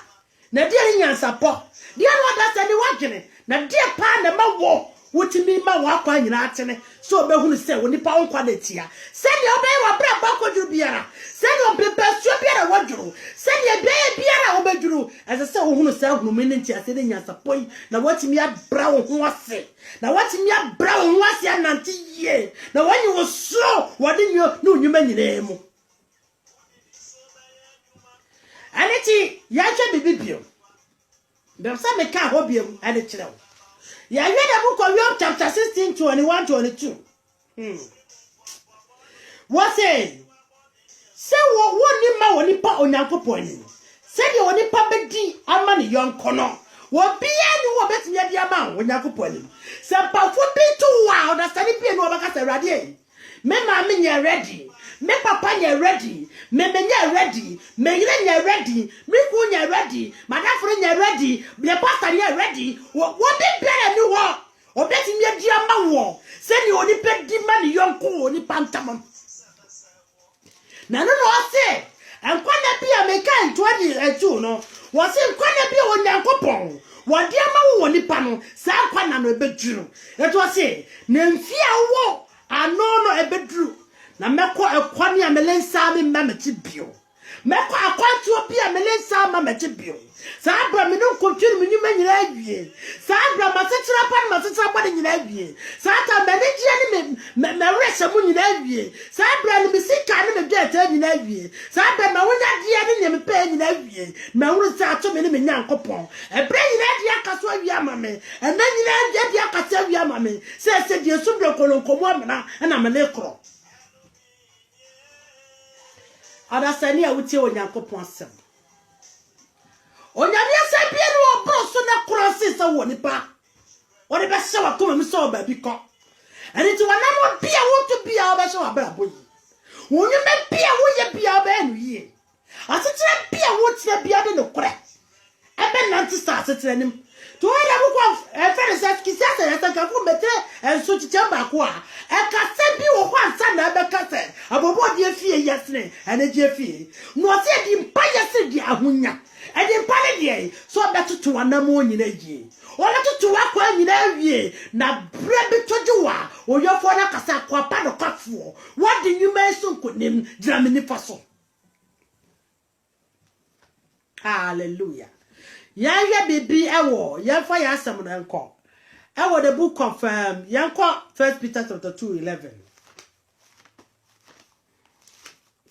na dia ni nyansa po dia no da se ni wadwene na dia pa na ma wo wotimi ma wa kwa nyina atene so obehunu se woni pa onkwa na tia se ne obey wa bra ba koduru biara se ne obepesu biara waduru se ne biara obeduru ase se ohunu se ohunu meni ntia se ne nyansa poi na watimi abra wo ho ase na watimi abra wo ho ase anante ye na wanyi wo so wode nyo na onyuma nyina mu aneti ya twa bibibio ndamsa me ka ho biem ade kirewo ya read the book of Job chapter 16 21 22 what say wo ma woni pa onyankopon ni se de woni pa bedi ama ne yonko no wo bia ni wo betimi ade ama onyankopon ni se pa fo bi to wa o da sani bi no obaka se rade me ma me nya ready me papa nya ready me nya ready me yire nya ready me ku nya ready madafro nya ready me pastor nya ready wo bi bere ni wo obetimi ade ama wo se ni oni pedi ma ni yonko oni pantam na no ase enkwana bia me kan 22 no wo se enkwana bia onyankopon wodi ama wo ni pa no sa enkwana no ebeduru eto ase na mfia wo ano no ebeduru na meko ekwani amelensa me mamachi bio meko akwantu obi amelensa mamachi bio sa abra me no kontwiri me nyuma nyina awie sa abra masetira pa masetira pa nyina awie sa ta manejia ni me rese mu nyina awie sa abra ni misika ni me dweta nyina awie sa abra ma wonya dia ni me pe nyina awie ma wuru sa ato me ni me nyankopon ebre nyina dia kaso awie amame ena nyina dia kaso awie amame se die sumbre kolonkomo amena na me lekro adasani a wutie onyankopon asem onyame se bia no obro so na krosi sa woni pa odi be se wa koma mi so ba bi ko ani ti wana mo bia wo to bia o be so abra boyi wonyu me bia wo ye bia ba enu yi asetre bia wo tire bia de no kore ebe nanti sa asetre nim to ora bu ko fere sa kisia sa ya ka fu metre enso chichamba ko a e ka se bi wo ho ansa na be ka se abobo die fie yesne ene die fie no se di mpa yesne di ahunya e di mpa ne die so be tutu anamo nyina yi ola tutu akwa nyina wie na brebi tojuwa oyofo na kasa kwa pa no kafuo wadi nyuma eso nkonim dramini faso hallelujah ya bibi ewo ya fa ya asem no enko ewo the book of yanko 1 Peter chapter 2:11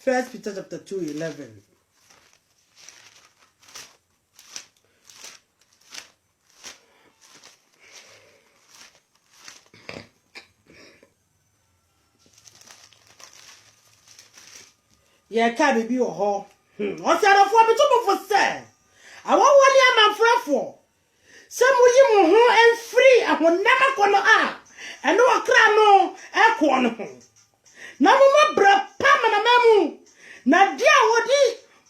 1 Peter chapter 2:11 ya ka bibi wo ho o se arafo bi to bo fo se awon woni amanfrafo se mu yi mu ho en free ahonama kono a eno okra no e ko no ho na mo mabra pam na mamu na dia wodi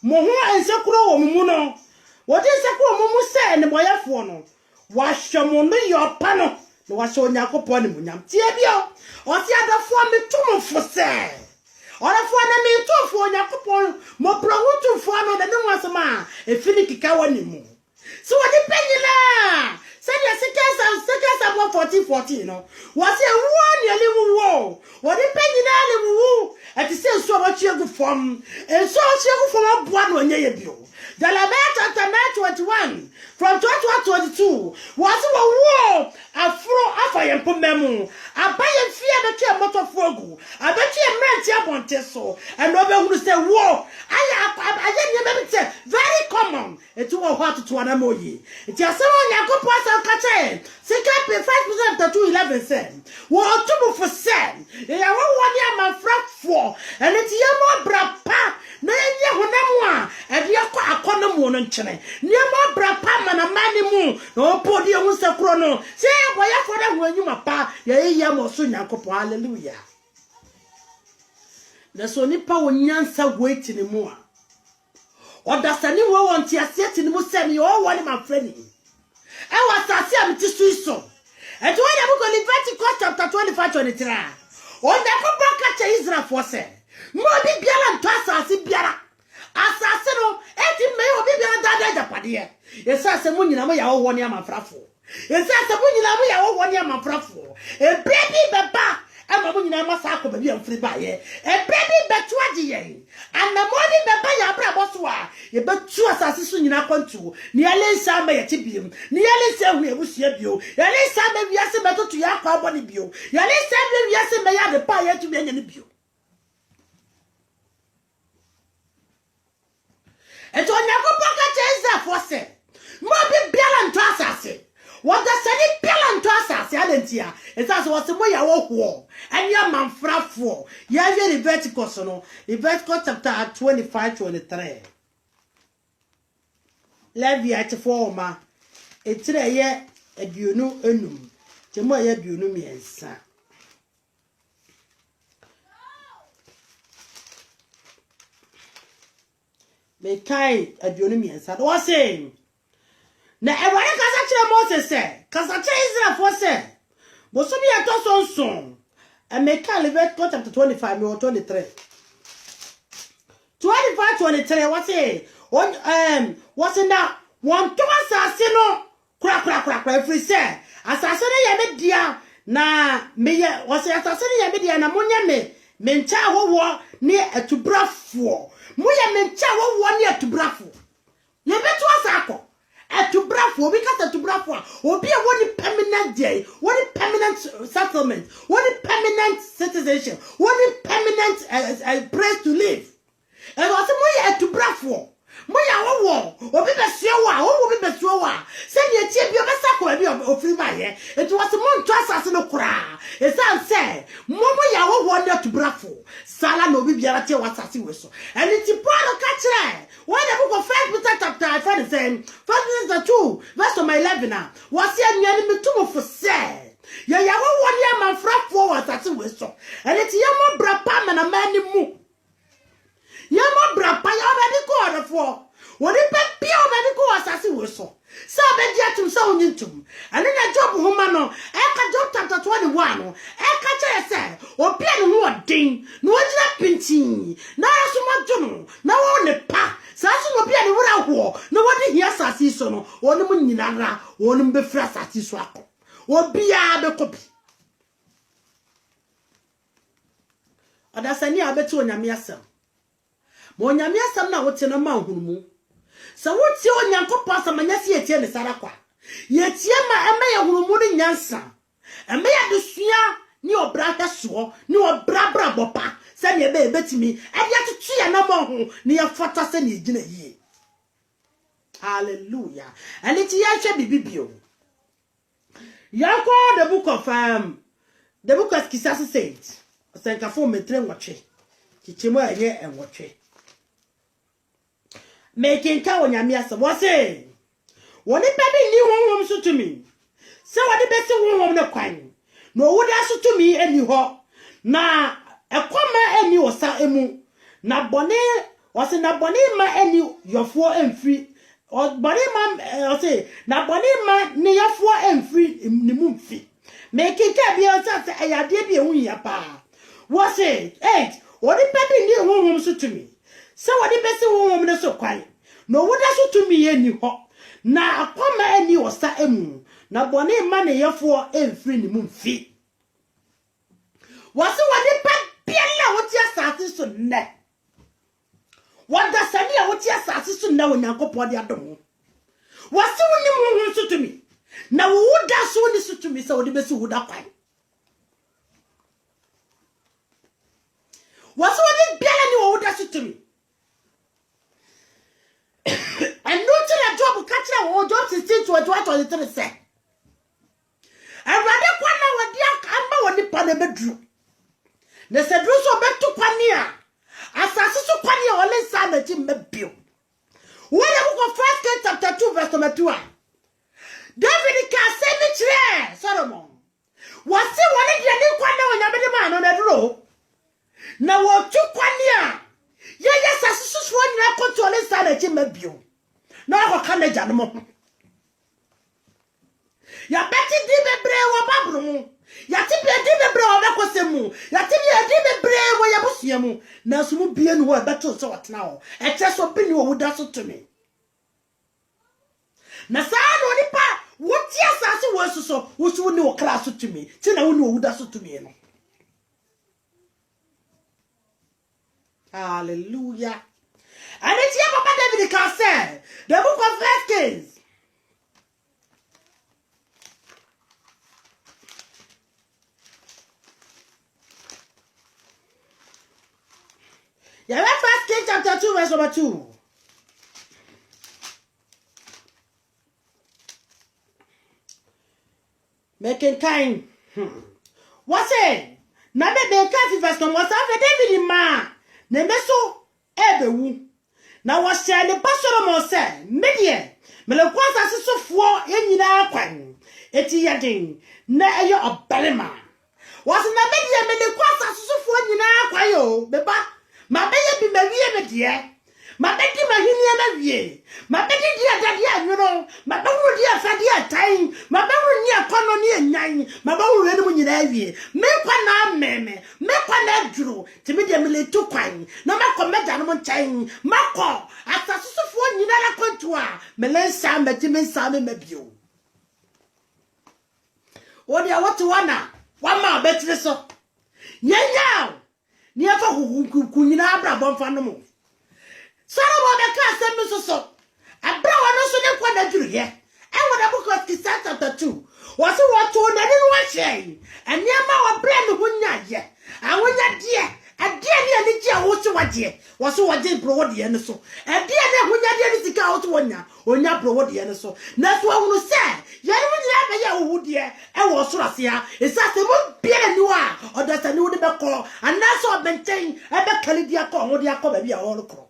mo ho ensekuro wo mu no wodi ensekuro mo mu se ne boyefo no wa hwemo no yo pa no no wa so Yakopon ni munyam tie bio o ti adafo me tumfo se orafo na me tumfo Yakopon mo prohutumfo no de ne wasema e fini kika wani mu so wadi penyina send your seconds about 14 no was a one yearly woo what the penny woo at the same so much you from and so you from one when you bio the Lamech 21 from 21-22 was a war a fro after memu a buy and fear the motor fogu I bet you a man Monteso and Robert who say war I didn't say very common it was hard to an amoyi it is someone Yakopon Kache second 5% to 11 what to for sen ya one year my front for and it's your brapa na ye honamwa e de akọ mu no nkyene ne ma brapa mana mani mu na opodi hu sekro no se boya for da hu anyuma pa ye ya mo so Yakopon hallelujah na so nipa wonyansa wait ni mu a odasani wo wonti asieti ni mu se me o woni ma freni e wasase am ti suiso e to when you go Leviticus chapter 25-23 on the Yakopon ka Israel for se mo bi biara nto asase biara asase no eti me obi biara dada japade yesa se mo nyina mo ya wo woni amafrafo yesa se mo nyina mo ya wo woni amafrafo e baby beba ama mo nyina ma sa ko ba bi amfiri ba ye e baby betu agiye anamoni beba ya bra boso a ye betu asase so nyina kwantu ne ale nsa ma ye tibiem ne ale nsa hu ebusia bio ye ale nsa ma wiase betoto ya kwa boni bio ye ale nsa ma wiase ma ya de pa ye tu nya ne bio eto Yakopon ka Israel for se mo bi biala nto asase what the sani biala nto asase adentia esase wo se mo ya wo ho anya manfrafo ya ye Leviticus no Leviticus chapter 25-23 Leviticus 4 ma etire ye aduonu enum temo ye aduonu miensa me kai aduonu miensa do say na eware kasa kire Moses say kasa kire Israel for say bo so bi ato so and me kai Leviticus chapter 25 or 23 25-23 what say on what's in that one to asase no kra free say asase no ye me dia na me ye what's asase no ye me dia na monya me ncha howo ne atubrafo moya me ncha howo ne atubrafo ye beto asako atubrafo because atubrafo obi e woni permanent day woni permanent settlement woni permanent citizenship woni permanent place to live and what moya atubrafo moya wowo obi besuwa obi besuwa se ne tie bi obesako abi ofiri ba ye it was monto asase no kura esan se moya wowo ne atubrafo sala no obi biara tie wasase we so and it Paul ka kire when the book of 1 Peter chapter 5 1 Peter 2 verse 11 na was ye nyane metumo for se ye ya wowo ne manfrafo wasase we so and it ye mo brapa mana mani mu Yama brapa ya obedi ko odefo woni pe bia obedi ko asase wo so sa obedi atum sa onyintum ane na Job homa no e ka Job chapter 21 no e ka kire se obi ane ho odin no ogina pintin na aso majono na wo ne pa sa so obi ane wura ho na wodi hia asase so no woni mu nyinara woni mbe fra asase so akọ obi a be kopi adasani abeti onyame asem mo nyame asam na wote no ma hunumu sa wote Onyankopon asam nyase yetie ne sarakwa yetie ma ema ye hunumu ni nyansa ema ya desua ni obra heso ni obra bra bopa se ne be betimi e ya tutu ya na mo ho ni ya fata se ne gina yie hallelujah and it ya hwe bibibio yakwa the book of Ecclesiastes said osenkafo metre nwotwe kichemo aye enwotwe making ka onyame asem wo say woni pebe ni wonwom so to me se wodi besi wonwom ne kwan no woda so to me ani ho na ekoma ani osa emu na bone wo say na bone ma ani yofo emfiri o bone ma o say na bone ma ne yofo emfiri ni mu mfi Make it be on Saturday. I did be a win ya pa. Was it? Eight. What the peppy near home so to me? So what the best woman so quiet. No, what does to me any hot? Now, come any or sa emu. Now, bonnet money for every moon fee. Was it what the peppy what your satis to net? What does Sania what your satis to know when you go for the other? Was the one to me? Now, who does so listen to me so the best would have fine? Was what the belly who does it to me? And no till a job catcher or jobs is still to a twat or the three say. I rather one hour dear Amber when the pan bedroom. There's a druso back to Pania. As I saw Pania or less son that Jim Bill. When I go first chapter 2, verse number 2. David can say me chair, Solomon. Was it one of your new quando when I made a man on that road? Now, what you quania? Yes, I saw one record to a less son that Jim Bill. Now, I can't let you. Ya beti di bebre wa babru. Ya ti bi di bebre wa bakosemu. Ya ti bi di bebre wa ya busiemu. Na sumu bie no wa beto so watna ho. E che so bi ni wo da so to me. Na sa no nipa wo ti asase wo so wo so ni wo kra so to me. Ti na wo ni wo da so to me no. Hallelujah. And it's here Papa David can say the book of 1 Kings. Yeah, 1 Kings chapter 2, verse number 2. Making kind. What's it? Nabe be kafi verse number 1. David ma. Nemeso ebewu. Na was share the pastor mo say, medie. Me le kwanza sisofo enyina akwan. Eti yadin. Na eyo obelema. Was na medie me le kwanza sisofo enyina akwan yo. Beba. Ma beye bi mawie me de. Ma bedi mahini na wie. Ma bedi dia dade anworo. Ma bawu dia fade atai. Ma bawu ni akono ni enyan. Ma bawu re no nyina wie. Me kwa na meme. Me kwa na duro. Timi de me le to kwan. Na ma ko meda no ntan. Ma ko asasosofo nyina na kwantu a. Me le nsa meti me nsa me mabio. Wo dia what wana. Wa ma betire so. Yenya. Ni afa kunyina abra bonfa no mo Solomon be ka asem so abra wono so ne kwa na duru ye e wo da book of Kings chapter 2 wo so wo to na ni no hye eniama wo bra ne ho nya ye awonya de ade ne ani ji a wo so wade wo so wade bro wo de ne so ade ne ho nya de ne sika wo so wonya onya bro wo de ne so na so wo no se ye ne wo nya be ye wo de e wo so rasia e sa se mo bia ni wa oda sa ni wo de be ko anaso obenten e be kale dia ko ho dia ko ba bia wo no kro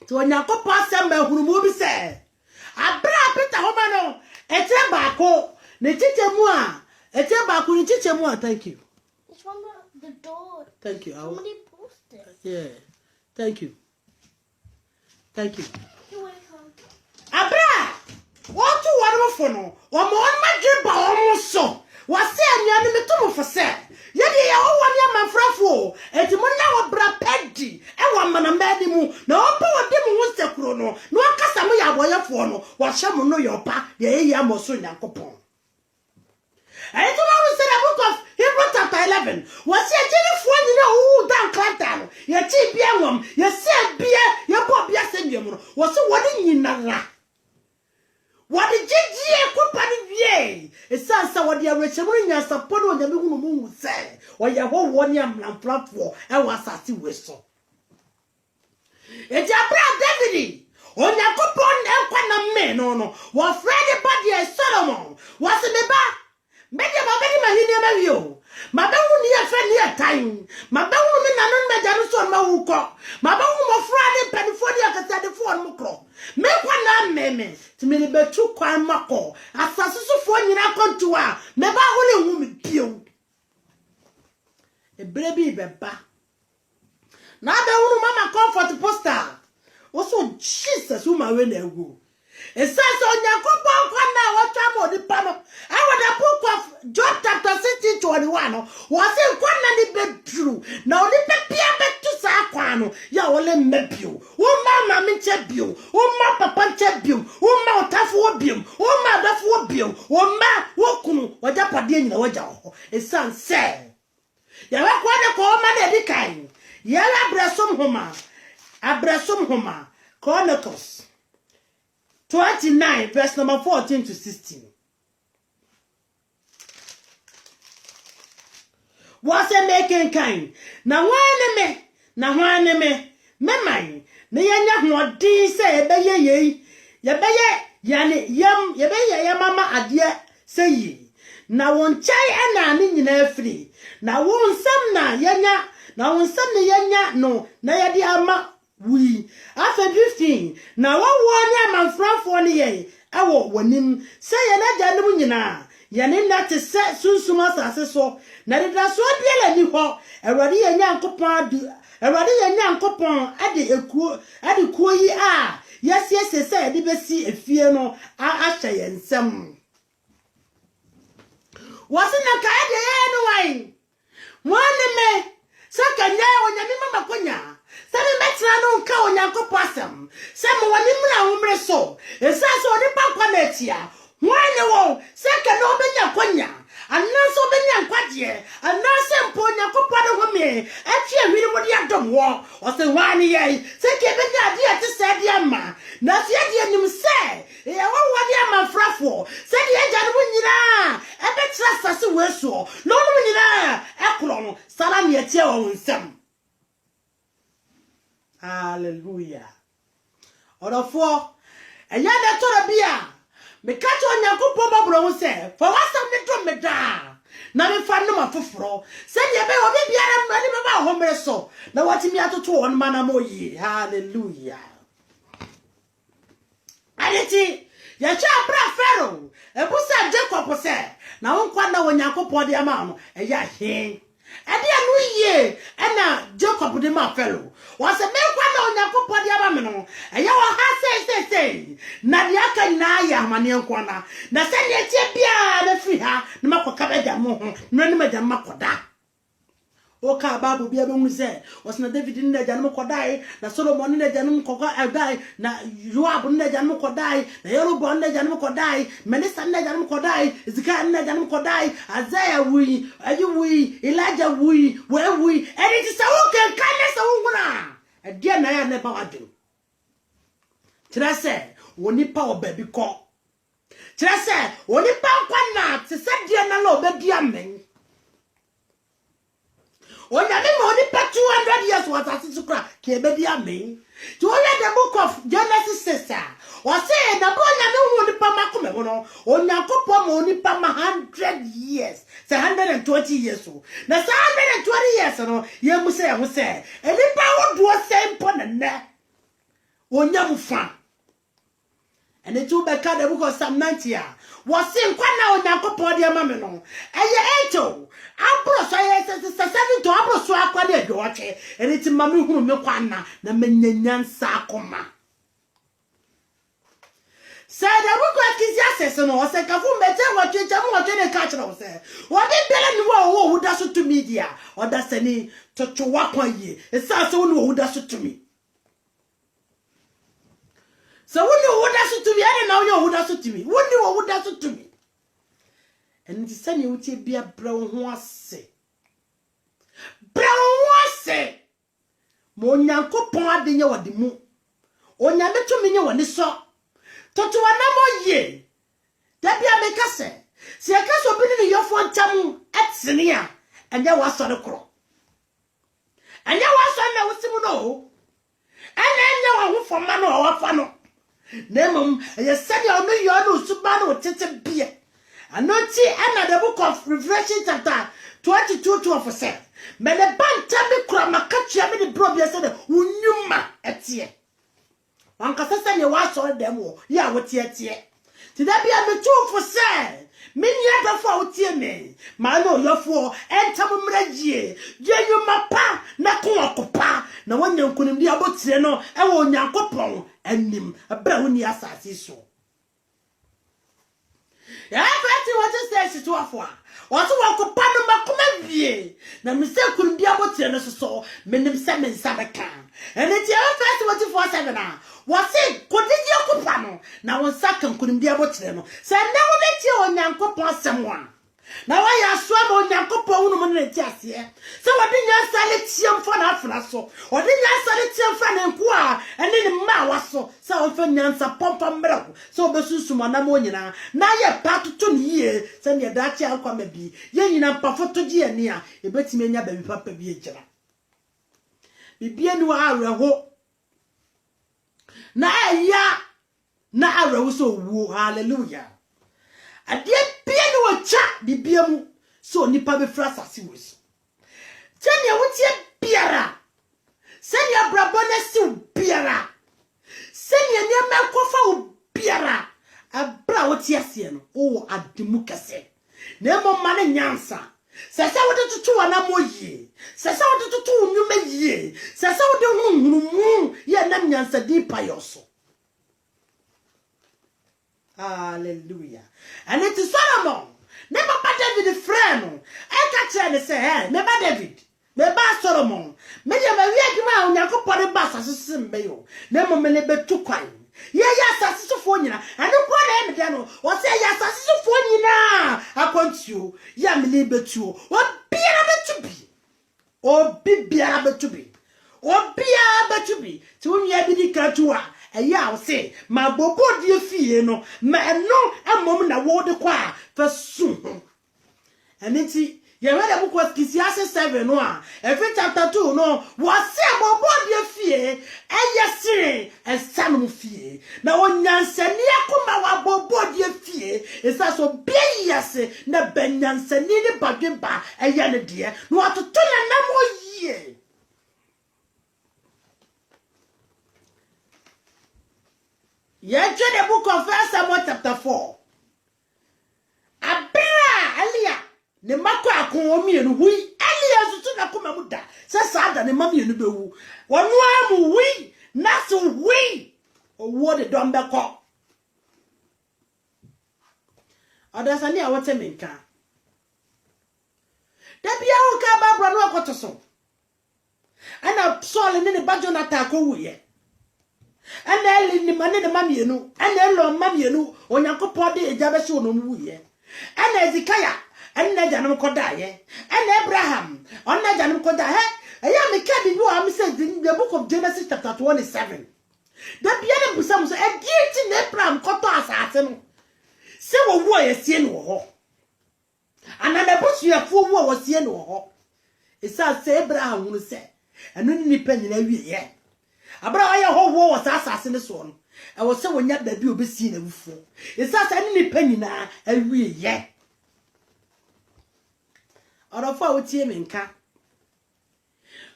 to onya ko pa se ma hunu mo bi se abra Peter homa no e tre ba ko ne chiche mu a e tre ba ko ne chiche mu a thank you. It's from the door. Thank you. Somebody posted. Yeah. Thank you. Thank you. You're welcome. Abra! What you want for no? Or more my drip almost so. Was saying you are the tomb for say. Yet you are 1 year man frafo. And you now bra peddi. And one man a medimu. No power demu was the chrono. No casamu ya boya for no. What shall no your pa? Ye yam or soon yankopon. And it's always said a book of Hebrews chapter 11. Was ye jenny for you know who down clap ye cheap young ye said beer, your pop yasendium. Was what in you nara? What did you company ye? It sounds so what you are reaching your support on the moon say, or your whole 1 year man platform and was a sea whistle. It's your brother David. On your coupon and quantum men, no, was Freddy Buddy and Solomon. Was in the back? Maybe my you. My babu near friend near time. My babu mean I don't know my uko. My babu Friday penny for the other 4 mocro. Make one meme to me be too quiet mako. As a so in a contour. Never only woman pew. A baby beba. Now the woman mama comfort poster. Also Jesus whom I went there go. It says on Yakupon Kwana, what time or the panel? I would have book of Job chapter 16:21. Was it one and it be true? Now, the Pia to Saquano, Yawole Mebu, Uma Minchebu, Uma Papa Chebu, Uma Tafuobium, Uma Dafuobium, Uma Wokunu, or Japadin, or Jao. A son said, Yawakwana call man every kind. Yala Abrasum Homa, Chronicles 29, verse number 14 to 16. Was a making kind. Now one me, Mammy, Nayana, what did say, Baye, Yani, Yam, Mamma, adia, say ye. Now one chai and an in free. Now one some na, Yanya, now one some Yanya, no, Nayadi Ama. We after 15 now one man from 4 years I will win say another nyina yane na te se sunsuma sase so na de da so biela ni ho awade yankopon ade kuo yi a yes say de besi efie no a ahye yensem wasina ka ade ye no wai one me sakanya onyame mama konya Sami metra no nka onyankopɔ asɛm sɛ mo wani mra womre so esa so odi pankwa na atia wane wo sɛ ka no obenya konya ananso obenya nkwaje ananso mpo onyankopɔ de home atwe ahwiri mo de adom wo ɔse wane yɛ sɛ ka ebenya ade ate sɛ de ama na sɛ de anim sɛ ya wo wade ama frafo sɛ de agya no nyina ebetra sase weso no no nyina ekoro no sala ne atia wo nsɛm. Hallelujah. Orofo enya de toro bia me ka to Onyankopon babro ho se for wasam ne to me da na me fa no mafoforo se de be obi biara mmani me ba ho mere so na watimi atoto won mana moyi. Hallelujah. Aleti ya cha bra fero ebusa Jacob se na won kwa na Onyankopon de ama no eya he ade anu ye ena Jacob de ma fero was a man kwa Onyankopon de aba me no eya wo ha say na de aka na ya mane nkwana na se ne tie bia na firi ha na makoka bega mo ho na ne maja makoda oka babu bia be mu se was na David ne aja no kodai na Solomon ne aja no koka adai na Joab ne aja no kodai na Jeroboam ne aja no kodai Melissa ne aja no kodai Ezekiel ne aja no kodai Isaiah wi ayi Elijah wi we and it is a woken kindness of wuna dia na ya ne ba wadum tira se woni pa obabi ko tira se woni pa kwa na te se dia na la obabi amen Onyame mo ni pa 200 years was asisi kra ke ebedi amen to read the book of Genesis 6 o say na bo nyame hu ni pa makome ho no Onyankopon mo ni pa 100 years say 120 years so na 120 years no ye mu say ho say eni pa wo do say mpo na ne onyam fa and it will be the book of Psalm 90 was in Kwana Onyankopon de ama me no eye eto abro so ye se to abro so akwa de dwoche and it mame hunu me kwana na menyanyansa akoma say the book of Ecclesiastes no say ka fu mete watwe ne ka kire wo say obi bele ni wo da so to media o da sani to twa kwa ye esa so ni wo da so to me. So when you would have to me, I don't know you would have to me. When you would have to me. And the son you would be a brown horse. Brown horse. Monyanko pon de ya wadi mu. Onyame to me woni so. To anamo ye. Da bia me ka se. Se ka so bi ni yofo ntam etsene a. Anya wa so de kro. Anya wa so na wosimu no. Anya wa ho foma no wa fa no. Nemum, ye said you know you are subano tete beer. And not see the book of Revelation chapter 22:12. May the band tell me Kramakachi, I mean the brother said, Unyuma at ye. Uncle Sassan, you was all them, ya what yet ye. Did that be a mature for say? Many other for me. Mano, your four, and Tamumraji, you my pa, Nakua pa. No one you couldn't be about Seno, I won't Yankopon, and him a brownie assassin so. ya fati what say to afwa what walk panu makoma wie na me se kun bia botre no so menim se me nsabeka and it ya fati what 47 na what say kodidi akupa no na won saka kun bia botre no se na wo beti onyankopon asem na wa ya so ma onyankopon unu mo na ti ase se wodi nyansa le tiam fo na afra so wodi nyansa le tiam fa na nku a ene ne ma wa so se o fa nyansa pompa mbrako se obesusu ma na mo nyina na ye patoto ni ye se ne da chi akwa ma bi ye nyina mpafoto gi ene a ebetime nya ba bi papa bi egira bibie ni wa areho na aya na areho so wu hallelujah adie bia ni wo cha bibia mu so nipa be fra sase wos tenia wotie biara senia brabona si biara senia ni amakofa wo biara abra wotie ase no wo ademu kase na mo mane nyansa sese wo tutu wana moyie sese wo tutu nyuma yie sese wo de hunhunu ye na nyansa di payoso. Hallelujah. And it is Solomon. Never David the friend. I catch and say, hey, never David. Never Solomon. Maybe I'm a weird man. Yako pari basa sisimbeyo. Nemo melebe tukwai. Yeah, yes, Sassophone. And the one Dano or say yes, Sassophone. I want you. Yeah, me tu. What be a to be? Or be a to be? Or be a to be? To me, I be the Aya say my bobo die fie no ma no amom na wo de kwa fa su eniti ye we de book Ecclesiastes 7 no a every chapter 2 no wo say bobo die fie aya sire esanum fie na onyansani akoma wa bobo die fie esa so biase na banyansani ni badweba aya ne de no atoto na mo yie. Ye the book of 1 Samuel chapter 4. Abira Elia ne mako akon mienu hui Elia susu na kuma muda se sada ne mamienu bewu wonu amu hui naso hui owo de don beko adasani a wote menka da bia o ka babro no akotoso ana Saul ne bajo na ta ko wuye ana eli ni mane ne mamienu ana elo mamienu onyankopon de ejabe se ono wuye ana Ezekaya ana janum kodaye ana Abraham ona janum kodaye eya me ka bi wo am say the book of Genesis chapter 27 da bia ne busam so e dieti na Abraham koto asase no se wo wo yesie no ho ana na busuafo wo sie no ho isa se Abraham no se eno ni nipa nyina wiye abra aya ho wo asase ne so no e wo se wonya da bi obesi na wufo isa se ni nipa nyina awiye orofo a wotie me nka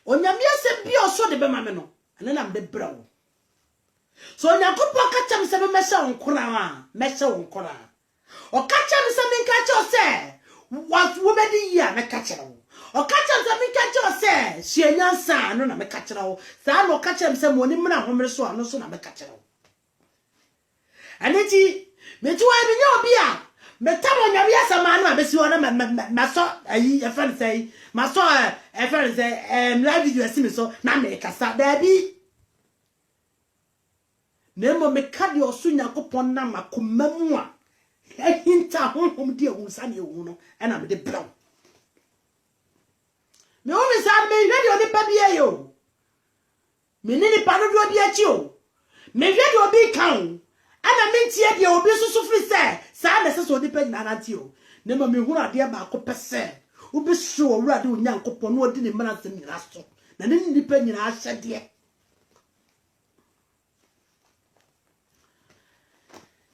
onyame se bi oso de be ma me no ane na mde brawo so onyakopo akacham se be mesha onkora a mesha onkora o kacham se me nka cho se wo be di ya me kachira wo o kacham se me nka cho se hyianyansa no na me kachira wo sa no kacham se mo ni mna homre so ano so na me kachira wo aneti me tuwa bi nya obi a metamo nya bia sama no abesi wona maso ayi e friend say maso e friend say live video asimi so na me kasa dabi nemo me kadi osu Nyankopon na makomamu a ehinta honhom de ehunsa ne ehu no e na me de braw me o mi sa me hwe de oni pa bia yo me ni pa no do bia chi o me hwe de obi kan ana mentie de obi susu fri se sa na se so di pe na nanti o ne ma me hunu ade ba ko pese obi so owurade Onyankopon no odi ne mana se nyina so na ne ni pe nyina ahyede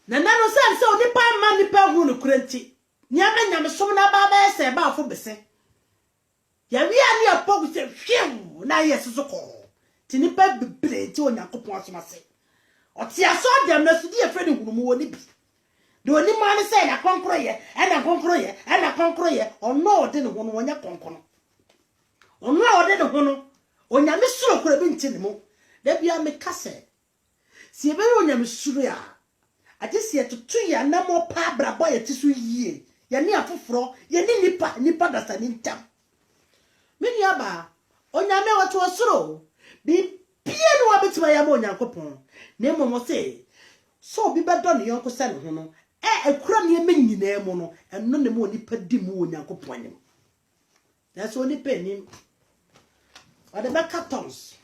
na no se odi pa ma ni pa hunu kurenti nyame nyame som na ba ba se ba afo bese ya wi ani apogu se hwem na yesusu ko ti ni pa bebre ti Onyankopon asomase oti aso dem na sudi efre ni hunu mu woni bi do ni man say na konkro ye na konkro ye na konkro ye ono de ne ho no wonya konkono ono ode ne ho no onya me suro kura bi ntini mu da bia me kase si ebe onya me suro agye ye tutu ya na mo pa brabo ye ti so yie ye ne afoforo ye ne nipa dasa ni ntam meni aba onyame wato osoro bi pie no wabetima ya mo Nyankopon na mo se so bi bedo ne yonko se ne ho no ekura ne me nyina mu no eno ne mo nipa di mu Nyankopon nim na so ni penim ade be cartons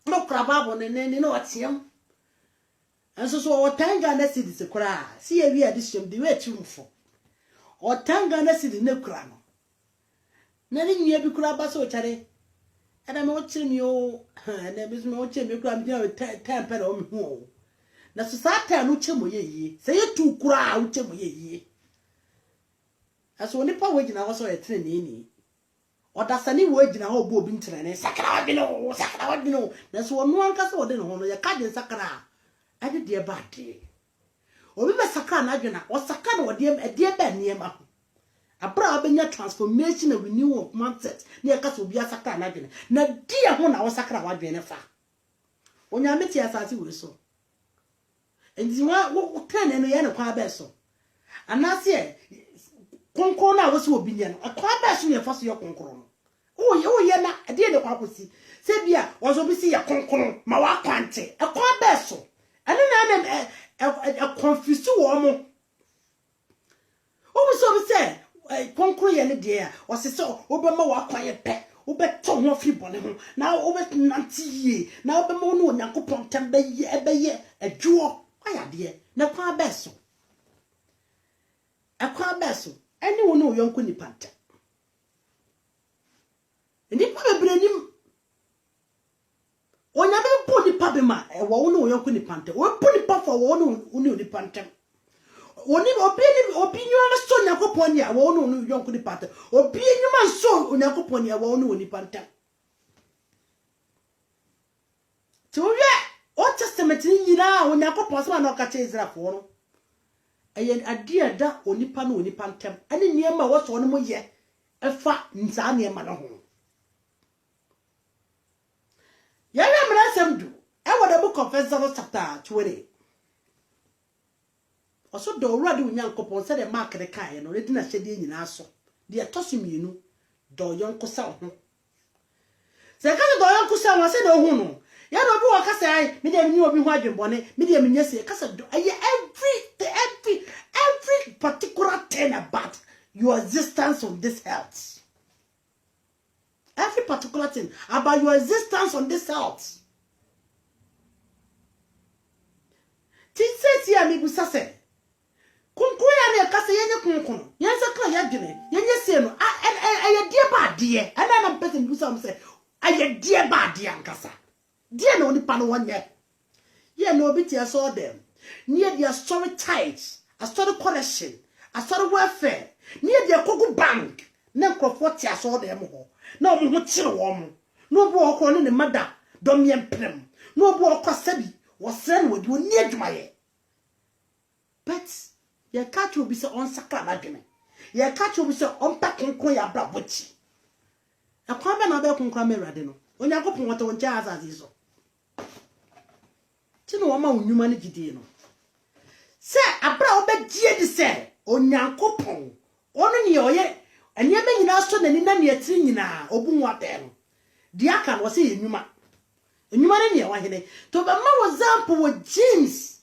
no krababo ne no atiem enso so o tanga na sidi se kura si ye wi adishim di we tumfo o tanga na sidi ne kura no na ni nwie bi kura ba so chare ana me ochiri mi o na bi me ochiri mi kura mi na temper o mi hu na so sa ta no chemo ye yi se ye tu kura o chemo ye yi aso ni pa we gina wo so ye tene ni odasani we gina ho bo obi ntene ne sakra wa bi no na so no anka se ode no ho no ye ka de sakra ade de ba de obi be sakra na adwena o sakra no de ba niema ho abra obenya transformation and renewal of mindset na ye ka so obi asakra na adwena na dia ho na wo sakra wa adwena fa onyame ti asase we so enti wo tene no ye ne kwa be so anase konkron na wo so obi nye no kwa be so ye fa so ye konkron o ye na ade de kwa kosi se bia wo so bi si ye konkron ma wa kwante kwa be so ane na confuse wo mo o so bi se konkron ye ne de a o se so obema wa kwan ye pe obeto ho fi bone ho na obetnantie na obema no Nyankopon tem be ye adwo aya de na kwa be so akwa be so ene wo no yonko nipa nta nipa bebrenim onyame po nipa be ma wo no yonko nipa nta wo po nipa fo wo no nipa nta woni obi nyuma so Nyankopon ya wo no yonko nipa nta obi nyuma so Nyankopon ya wo no nipa nta tuwe Old Testament ni nyina wo Nyankopon so na ka che Israelfo no eye adia da onipa no onipa ntem ane niema wo so no mo ye efa nza niema no ho ya ya mrasem du e wo the book of Exodus chapter 20 oso do wrade Nyankopon se de mark de kai no le dina hyede nyina so de etosumienu do yonko sa ho se ka do yonko sa wo se do ho no ya no bi wo ka se ai me de mi obi ho adwembone me de mi nyese ka se do aye every particular thing about your existence on this earth. Every particular thing about your existence on this earth. Tinse ti ami busa se. Kunku ya ne kase yenye kunkun. Yense kra ya dwene. Yenye se no aye die ba die. Ana na person busa am se aye die ba die ankasa. Die na oni pa no wonye. Ye no obi ti aso dem. Near their story tides, a story collection, a story welfare, near their cocoa bank, no crop tia saw them all. No more chill warm. No walk on in the mother, Domian Prem, no walk Sabi, was sent with you near to my. But your cat will be so on sacred argument. Your cat will be so unpacking quaya blabuchi. A crime and a crime radino. When you go from what on jazz as is. Tino woman humanity dino. Se abra obedie di se Onyankopon ono ne oye enyeme nyina so na ni na ne atiri nyina obunwa de no di aka no se enwuma ne ne wa hene to be ma example with James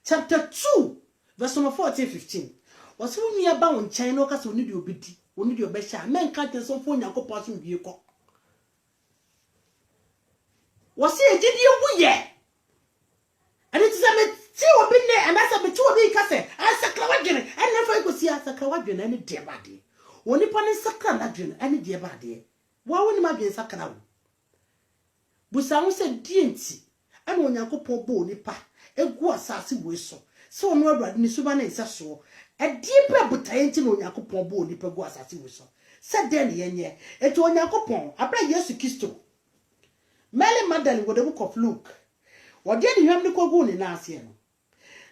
chapter 2 verse 14-15 was wonu ya ba won chan no ka so ni de obedi oni de obehia men ka te so fo Onyankopon so wie ko was e gidi wuye and it is a ti obi ne anasa be ti obi ka se asakra wadwene ene fa ikosi asakra wadwene ene de bade woni pa ne sakra na dwene ene de bade wa woni ma dwene sakra wo busa wo se dienti ene Onyankopon bo nipa egu asase wo so se ono awurade ni suba na nsa so die pa botaye nti na Onyankopon bo nipa egu asase wo so se de ne yenye eto Onyankopon abra Yesu Kristo Mary Magdalene wo the book of Luke wode ne hwam ne kogu ne na ase no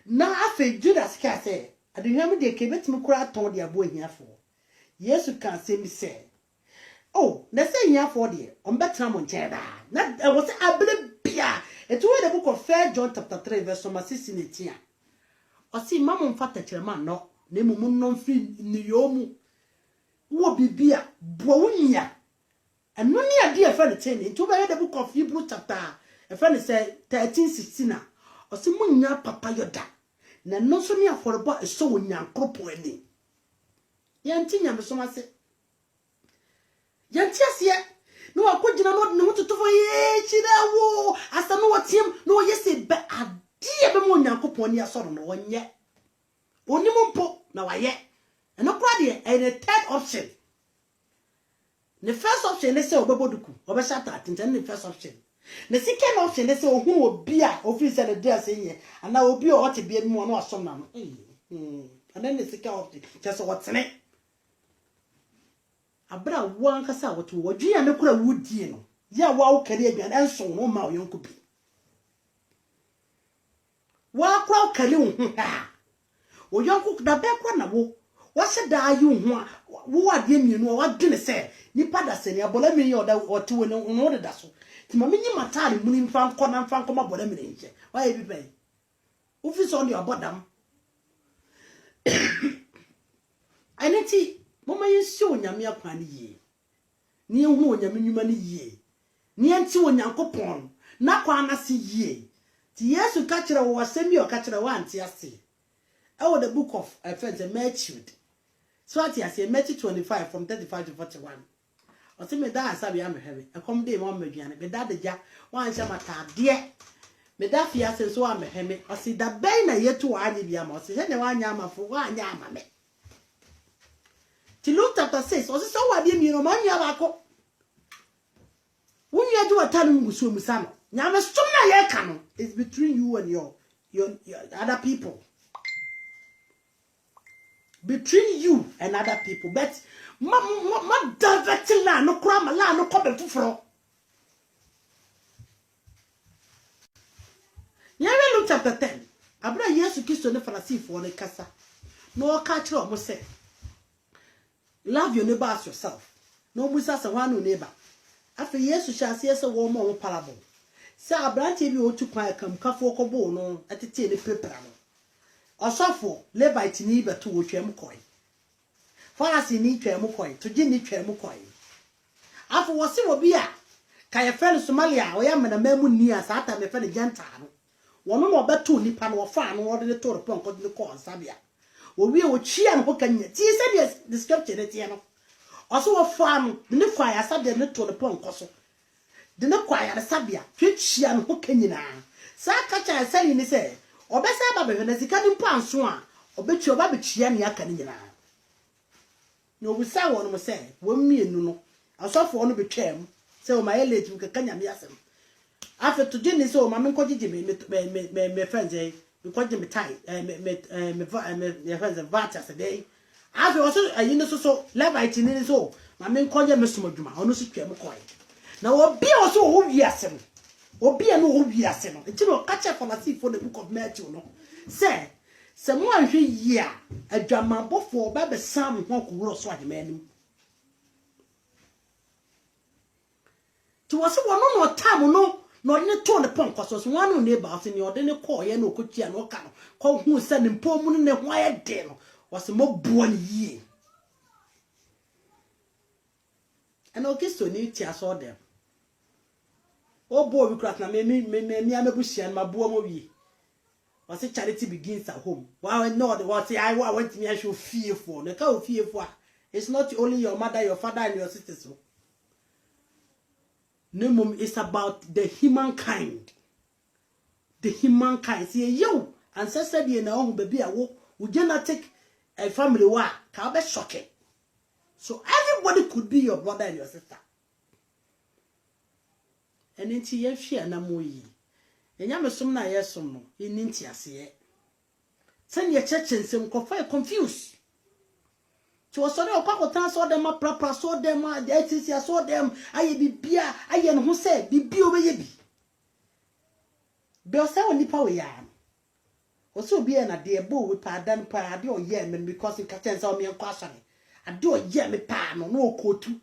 na afa Judas ka se aduhwam de ke betimi kura ton de abo ahiafo Yesu kan se mi se oh na se ahiafo de on betra mo nche da na wo se abele bia eto we the book of 1 John chapter 3 verse 16-18 Osi mama mfata kyerema no na emu no mfi niyomu wo bibia bo wunya eno ne ade e fa ne tene nti wo be the book of Hebrew chapter e fa ne say 13:16 osi munya papa yoda na no so ne aforeba eso wonyankropo ani yanti nyame so mase yanti asie no akogina no ne hototofo ye chira wo asa no wotim no yese be ade be mo nyankopon ani asoro no wonye onimumpo na waye eno kwa de a third option. The first option they say obeboduku obeshata attention the first option. The second option they say ohun obi a officer the dey say here and na obi o te bia mu no asom na no. And then the second option just what tene. Abra wan kasa what wodua ne kura wudie no. Ya wa wo kare aduan enso no ma oyonko bi. Wa kura kare wo ha. Oyonko da be kwa na wo. Wase da ayu ho wo ade mienu o wadwene se nipa da se ne abola mi yoda ote wo no de da so ti ma menyi matare muni mfa nko na mfa nko ma bola mi nche wa e bi bai office on your bodam aneti mama yensi onyame akwa ne yie ni hu onyame nyuma ne yie ni enti onyankopon na kwa na se yie ti Yesu ka kire wo asemi o ka kire wa anti ase e the book of Matthew. So I say Matthew 25 from 35 to 41. I say me da asabi am heavy. I come dey mo maduane. Me da de ja wan sha mata de. Me da fia se so am heavy. I say da ben na yetu anye bia ma. I say ne wan nya amafo wan nya amame. Ti Luke chapter 6. I say so wa de mi no man nya ba ko. When you do atanu ngusu musa no. Nya me stum na ye ka no. It's between you and your other people. Between you and other people, but ma direct la no kra ma la no ko be fufuro. Yare Luke chapter 10. Abra Yesu Kristo ne Pharisee ne kasa. No ka kire o mo say, love your neighbor as yourself. No musa se wan no neighbor. Afa Yesu sha se se wo mo parable. Se abrantie bi o tu kwan kam kafo ko bo no atete ne prepare no. Osofo Levite ni beto wo twam koi. Pharisee ni twam koi, toji ni twam koi. Afo wo se wo bi a ka ye fe Somalia o ya mena mamu ni asa ata me fe ne genta no. Wono no beto nipa no wo fa no wo de to repon ko de ko nsabia. Wo wi wo chia no kanya. Ti se the scripture ne tie no. Oso wo fa no ne kwa ya sa de ne to repon ko so. De ne kwa ya sabia, twe chia no kanya na. Sa ka cha sa ni se obesa ba be na sika ni mpanso a obechi oba be chia ne aka ni nyina no busa won mo se wo mienu no asofo no be twam se o ma eleti kaka nyame asem afa to di ni se o ma me nkogije me friends me koje me tai me friends vata se dey afa o so ayi no so Levite ni so ma me nkogije me somadwuma ono so twam koi na obi o so wo wi asem obi no wo wi ase no enti no catch Pharisee for the book of Matthew no say mo anhwe yi a adwamabofo ba be sam ho ko so ahemanim to was one no time no ne to ne pon kwaso so one no neighbor ase ne ode ne call ye no kotua no ka no ko hu se ne mpom ne ho aye de no was mo buo ne yi and okay so ni ti aso dem oh boy, we crack na me amebushia ma buo mo wi. Was charity begins at home. Wow, no, what say I want me I should fear for. The cow fear for. It's not only your mother, your father, and your sisters. No, mum, it's about the humankind. The humankind. See you ancestor be na who baby awo. Would you not take a family war? Can be shocking. So everybody could be your brother and your sister. And into ye fear na moyi. Enya mesom na yesom no, eni ntiase. Send your church and some confused. To so dey okwakotan so dem aprapra so dem the etisia so dem aye bibia aye no ho say bibia obeye bi. Be o say onipa we ya. O so obi na de ebo we pa dan pa ade o ye men because you can say o me enko asane. Ade o ye me pa no no okotu.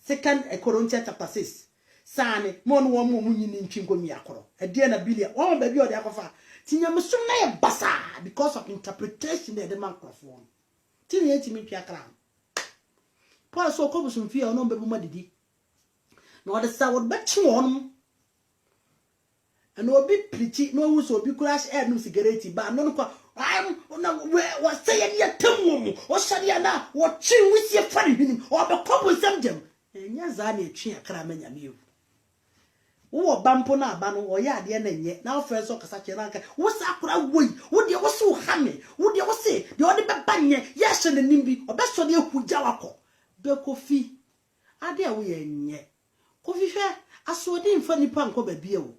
2 Corinthians chapter 6. sane mo no wo mo nyini ntwinko mi akoro e de na bilia wo ba bi o de akofa tinyamsum na ye basa because of interpretation de microphone tinye timi twa kra Paul so ko busum fie no bebu madidi na wode sa wode bechi wonum and obi preach no wu so obi crash air no cigarette ba no ko na we say ya tamu o shade na wo chi wusie fari hinim o be ko busam jam enya za na etwi akra manyame yo wo bampo na aba no wo ya ade na nye na ofre so kasa che na nka wo sa akra woi wo de wo so hame wo de wo se de wo de beba nye ya hye na nimbi obeso de ehugya wakọ be kofi ade a wo ye nye kofi hwe asodi mfa nipa nko ba bia wo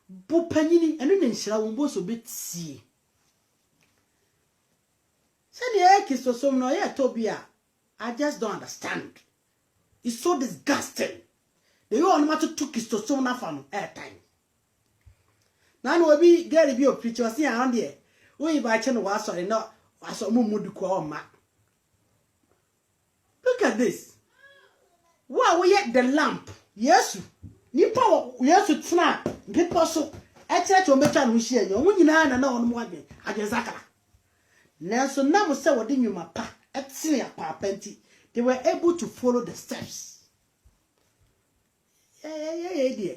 bu panyini eno ne nhira wo bo so betie se de kisosom no ye tobia I just don't understand. It's so disgusting. They all want to took kisosom na fa no airtime. Na no obi gari bi o preach was here on there. We ba che no wa sorry no aso mu mudu ko o ma. Look at this. Wow, we get the lamp. Yesu. Nipa wo Yesu tena nipa so. E kire che o metwa no hie enyo. Wo nyina na na ono adwen. Adwen zakara. Nanso na mo se wo de nwuma pa. Etine ya pa penti. They were able to follow the steps. Yeah, dear.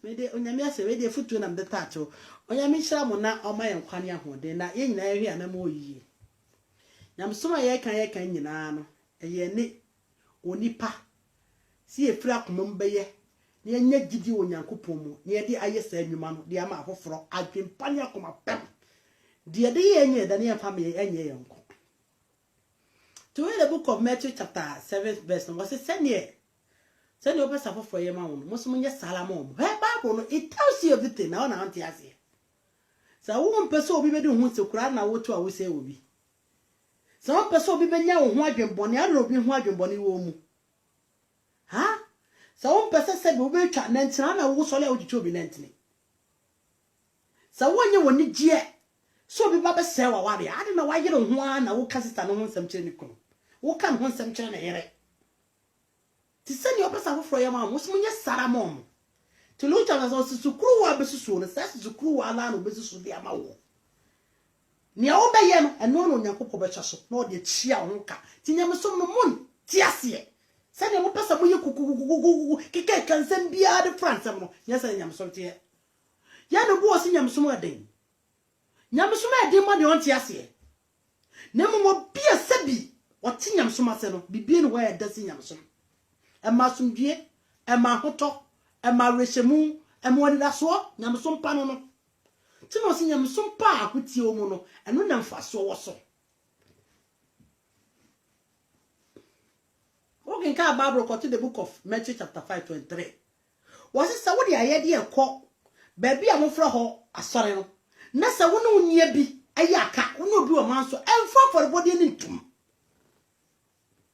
Me de onyame ase we de futu na mde tacho. Onyame hira mo na oma ye nkwane ahode na ye nyina ye na mo yi. Nyamsoma ye kan nyina no. Eye ne onipa. Si e fira komom beye. Ne nya gidi onyankopon mu. Ne ye de aye sa anwuma no de ama afoforo adwempa ne akoma pem. De de ye nya da ne family enye ye nko. To read the book of Matthew chapter 7 verse number 6 send you open suffer for your mouth. Most money salamon. Her Bible it tells you everything now na auntie as here. So one person will be do who to cry na what to say will be. Some person will be nya ho adwen bone a no bi ho adwen bone wo mu. Ha? So one person said we be twa nantina na wo sole ojicho bi nantini. So one ye woni gie. So be baba say wa ware. Ade na wa yere ho na wo ka sister no ho nsam kire ni kono. Wo kan ho nsam kire na yere. Ti send your person for your mom, was munya saramon. To look at us also to crew wa besusu, and says to crew wa la no besusu de amawo. Nia obeyem, and no nyankopɔ bɛkyɛ no de chia honka. Ti nyamso no mon, ti ase. Send your person muye kuku keke kansen bia de France no. Yes, nyamso tie. Ya no bo osi nyamso mu aden. Nyamso ma aden ma de on ti ase. Na mo bia sabi, ɔti nyamso ma se no, bibie no wa ya dasi nyamso. Ema sumdie, ema hoto, ema reshemu, ema wanidaso, nyamso mpa no no. Ti no si nyamso mpa akuti omu no, eno na mfaso wo so. Ogen ka Bible ko to the book of Matthew chapter 5:23. Was sa wo de ayede ekọ, ba bia mo fra ho asore no. Na sa wo no nya bi, ayaka, wo no bi o man so, emfa for body ni ntum.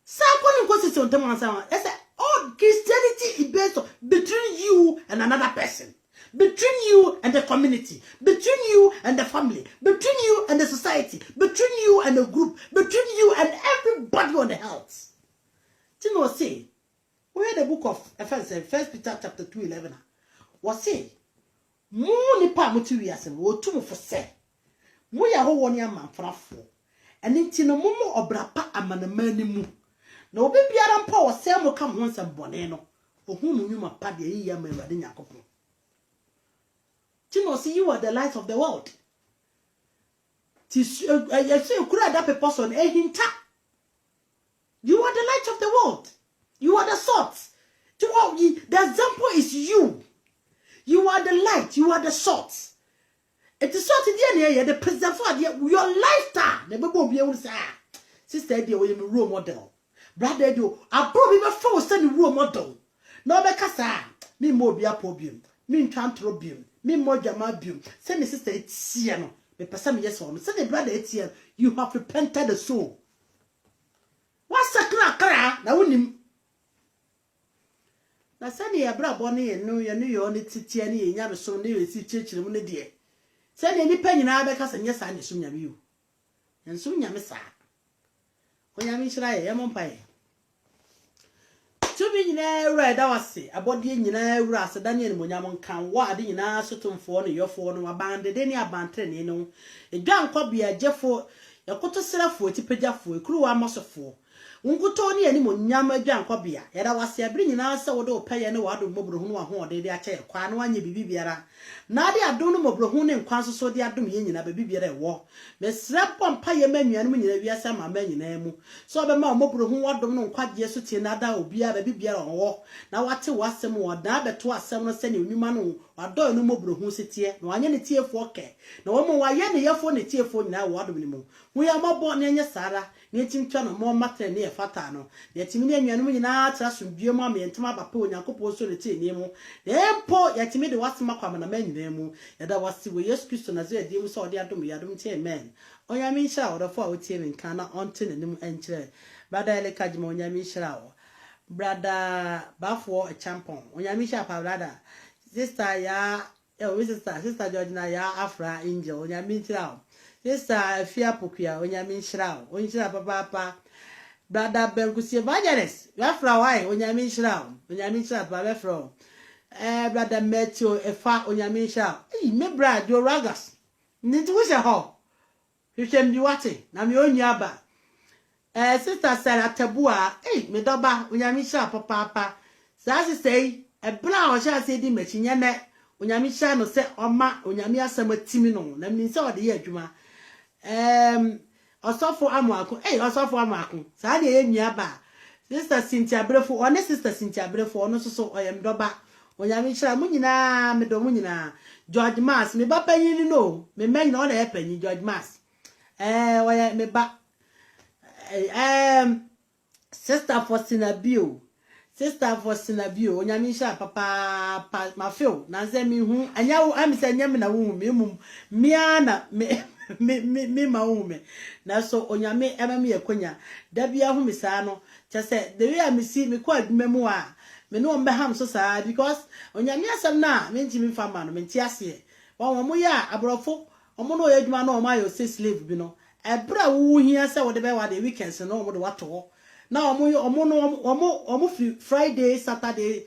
Sa ko ni nkosi se ontam ansa. Ese all Christianity is based between you and another person, between you and the community, between you and the family, between you and the society, between you and the group, between you and everybody on the earth. Do you know say? We read the book of First Peter chapter 2:11. Was say, "Mu nipa mutu wiase wo tu mu fo se. Mu ya ho woni amanfrafo. Eni nti no mu obrapa amanamani mu. Na obi biara mpa wo se mo kam ho nsem bone no. Ohun mu nyuma pa de yi ya ma Awurade Nyankopon. Tino see you are the light of the world. Ti you kura that person ehinta. You are the light of the world. You are the salt. The example is you. You are the light. You are the salt. It is salt in the preserve your lifestyle. Never will be able to say, sister, dear, we role model. Brother, do I probably before send role model. No, because me more be a problem. Me trantrobium. Me more jamabium. Send the sister Etienne. Me person yes for me. Send the brother Etienne. You have repented the soul. What's a crack? Now, wouldn't na sani ya bra boni enu ye nu yo ni titi ani ye nya beso ni esi chechire mu ne de sani ni pa nyina be kasa nya sa ni so nya biu enso nya me sa onya mi hira ye mo mpa ye to Tumi nyina ewura da wase abode nyina ewura ase Daniel monyam kan wa ade nyina sotomfo no yofo no abande de ni abantre ne no edwa nkobia jefo yakoto serafo tipegyafo ekruwa amasofo nkuto ni ani monyam adwa nkobia yada wase abiri nyina se wode opeye ne wado mobrohu no ahode de ache kwa no anye bibi biara na ade adom no mobrohu ne nkwanso so de adom ye nyina bibi biara ewo mesre pompa ye manuanu nyina wiase ma ma nyina mu so be ma mobrohu wadom no nkwaje so tie na da obia bibi biara owo na wate wasem woda beto asem no se ne onwuma no wado no mobrohu setie na wanye ne tiefo ke na wo mo waye ne yefo ne tiefo nyina wadom ne mu hu ya mabo ne nye sara ne timtwa no mo matre ne fata no ne timi ne anuanu nyina tra so biom ama yentuma papa onyankopɔ so ne tie ne mu empo yatimi de wasema kwama na manyina mu yada wasi wo Yesu Kristo na zɛ die mu so ɔde adom yadom tie amen onyame nhyira wodafo a wotie me nka na ɔnte nanim enkyerɛ brada eleka gima onyame nhyira wo brada bafo champon onyame nhyira pa brada sister ya sister Georgina ya Afra Angel onyame nhyira wo sister Afia Pokua onyame nhyira wo onhyira papa brada Benkusi Evangelist ya Afra wai onyame nhyira wo onyame nhyira pa befro brother Matthew Efa onyame nhyira me brad do ragas nti wo hye ho hwehwem bi wate na me onyi aba sister Sarah Tabua me doba onyame nhyira papa sa sei bra o hye ase di machinye ne onyame nhyira no se oma onyame asem atimi no na me nse ode ye adwuma osofo amako osofo amako sa de enyi aba sister Cynthia Brefo one sister Cynthia Brefo ono so oyem doba onyame nhyira mu nyina me do mu nyina George Mas me ba panyin no me men na o na panyin George Mas oya me ba sister Faustina Bio onyame nhyira papa ma feel na ze mi hu anya wo am se nya me na wo me mum mia na me ma wo me na so onyame ema me yakonya da bia hu me saa no chese the way am see me ko adwuma mu a me no mbeham so saa because onyame asem na me ntimi fama no me nti ase won mo ya abrofo omo no yadwuma na omo ayo slave bi no ebra wo hia se wo de be wa the weekends no omo de wato na omo Friday Saturday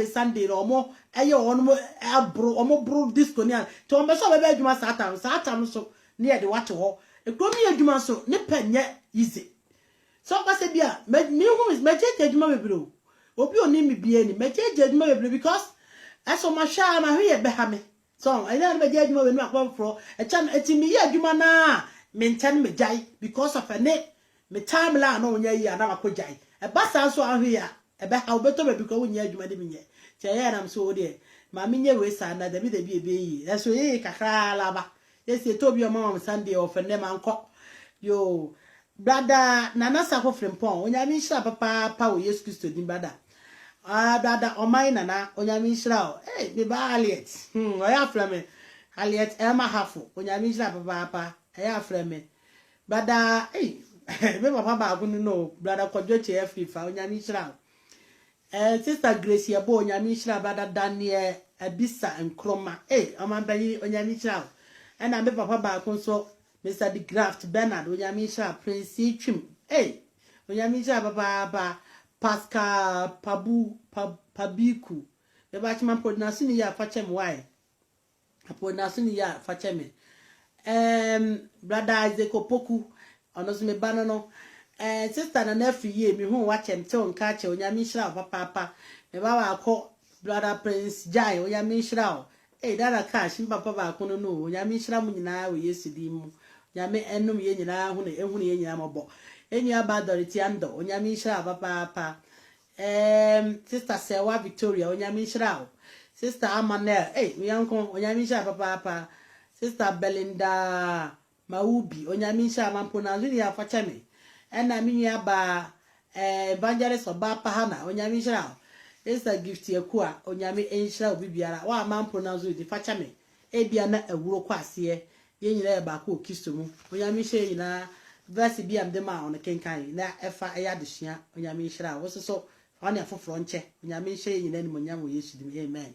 Sunday no omo eye omo abro omo bro disco ni to omo so be adwuma Saturday so ne ye de wato ekromi adwuma so ne panye easy so kwase bia me hu me cheche adwuma bebro obi oni mi bia ni me cheche adwuma bebro because eso ma hwa ma hwe ye be ha me so I na be cheche adwuma we no akwa echan etimi ye adwuma na me ntan me jai because of ane me time la no nya yi ana akojai e basa so ahwe ya e be ha obeto be because wonya adwuma de menye che ye na so de ma menye we sa na da bi yi eso ye kakra la ba yes e to bi o ma Sunday of ne ma nko yo brother Nana Sako Frimpon onyame nhyira papa wo Yesu Kristo din brother brother Omai Nana onyame nhyira me ba Aliet oya fra me Aliet Emma Hafo onyame nhyira papa oya fra me brother me papa ba agunu no brother Kodwo Chefifa onyame nhyira sister Grace Yabo onyame nhyira brother Daniel Abisa Nkroma omanbanyi onyame nhyira na me papa ba akunso Mr. The Graft Bernard onyame nhyira Prince Twim onyame nhyira papa Pascal Pabiku be ba chima podnasu ni ya fachem why podnasu ni ya fachem brother Isaac Opoku ono so me banano sister na nefi ye mi hu wachem te onka che onyame nhyira papa me ba wa akọ brother Prince Jai onyame nhyira dara cash papa ba akọ no onyame nhyira mu nyina we Yesu di mu nyame enum ye nyina hu ne ye nyina mobo enu abadoriti ando onyame nhyira papa sister Sewa Victoria onyame nhyira sister Amanel mi yanko onyame nhyira papa sister Belinda Maubi onyame nhyira mampo na zuni ya fachame ena minyu aba evangelist oba hana onyame nhyira sister Gift Yakua onyame nhyira obibiara wa mampo na zuni fachame ebia na ewuro kwase ye nyina e ba ko Kristo mu onyame nhyira nyina verse bi am de ma on kenkan na efa eya desua onyame nhyira wo so wane afoforo nche onyame nhyira nyina ni monyam wo Yesu dim amen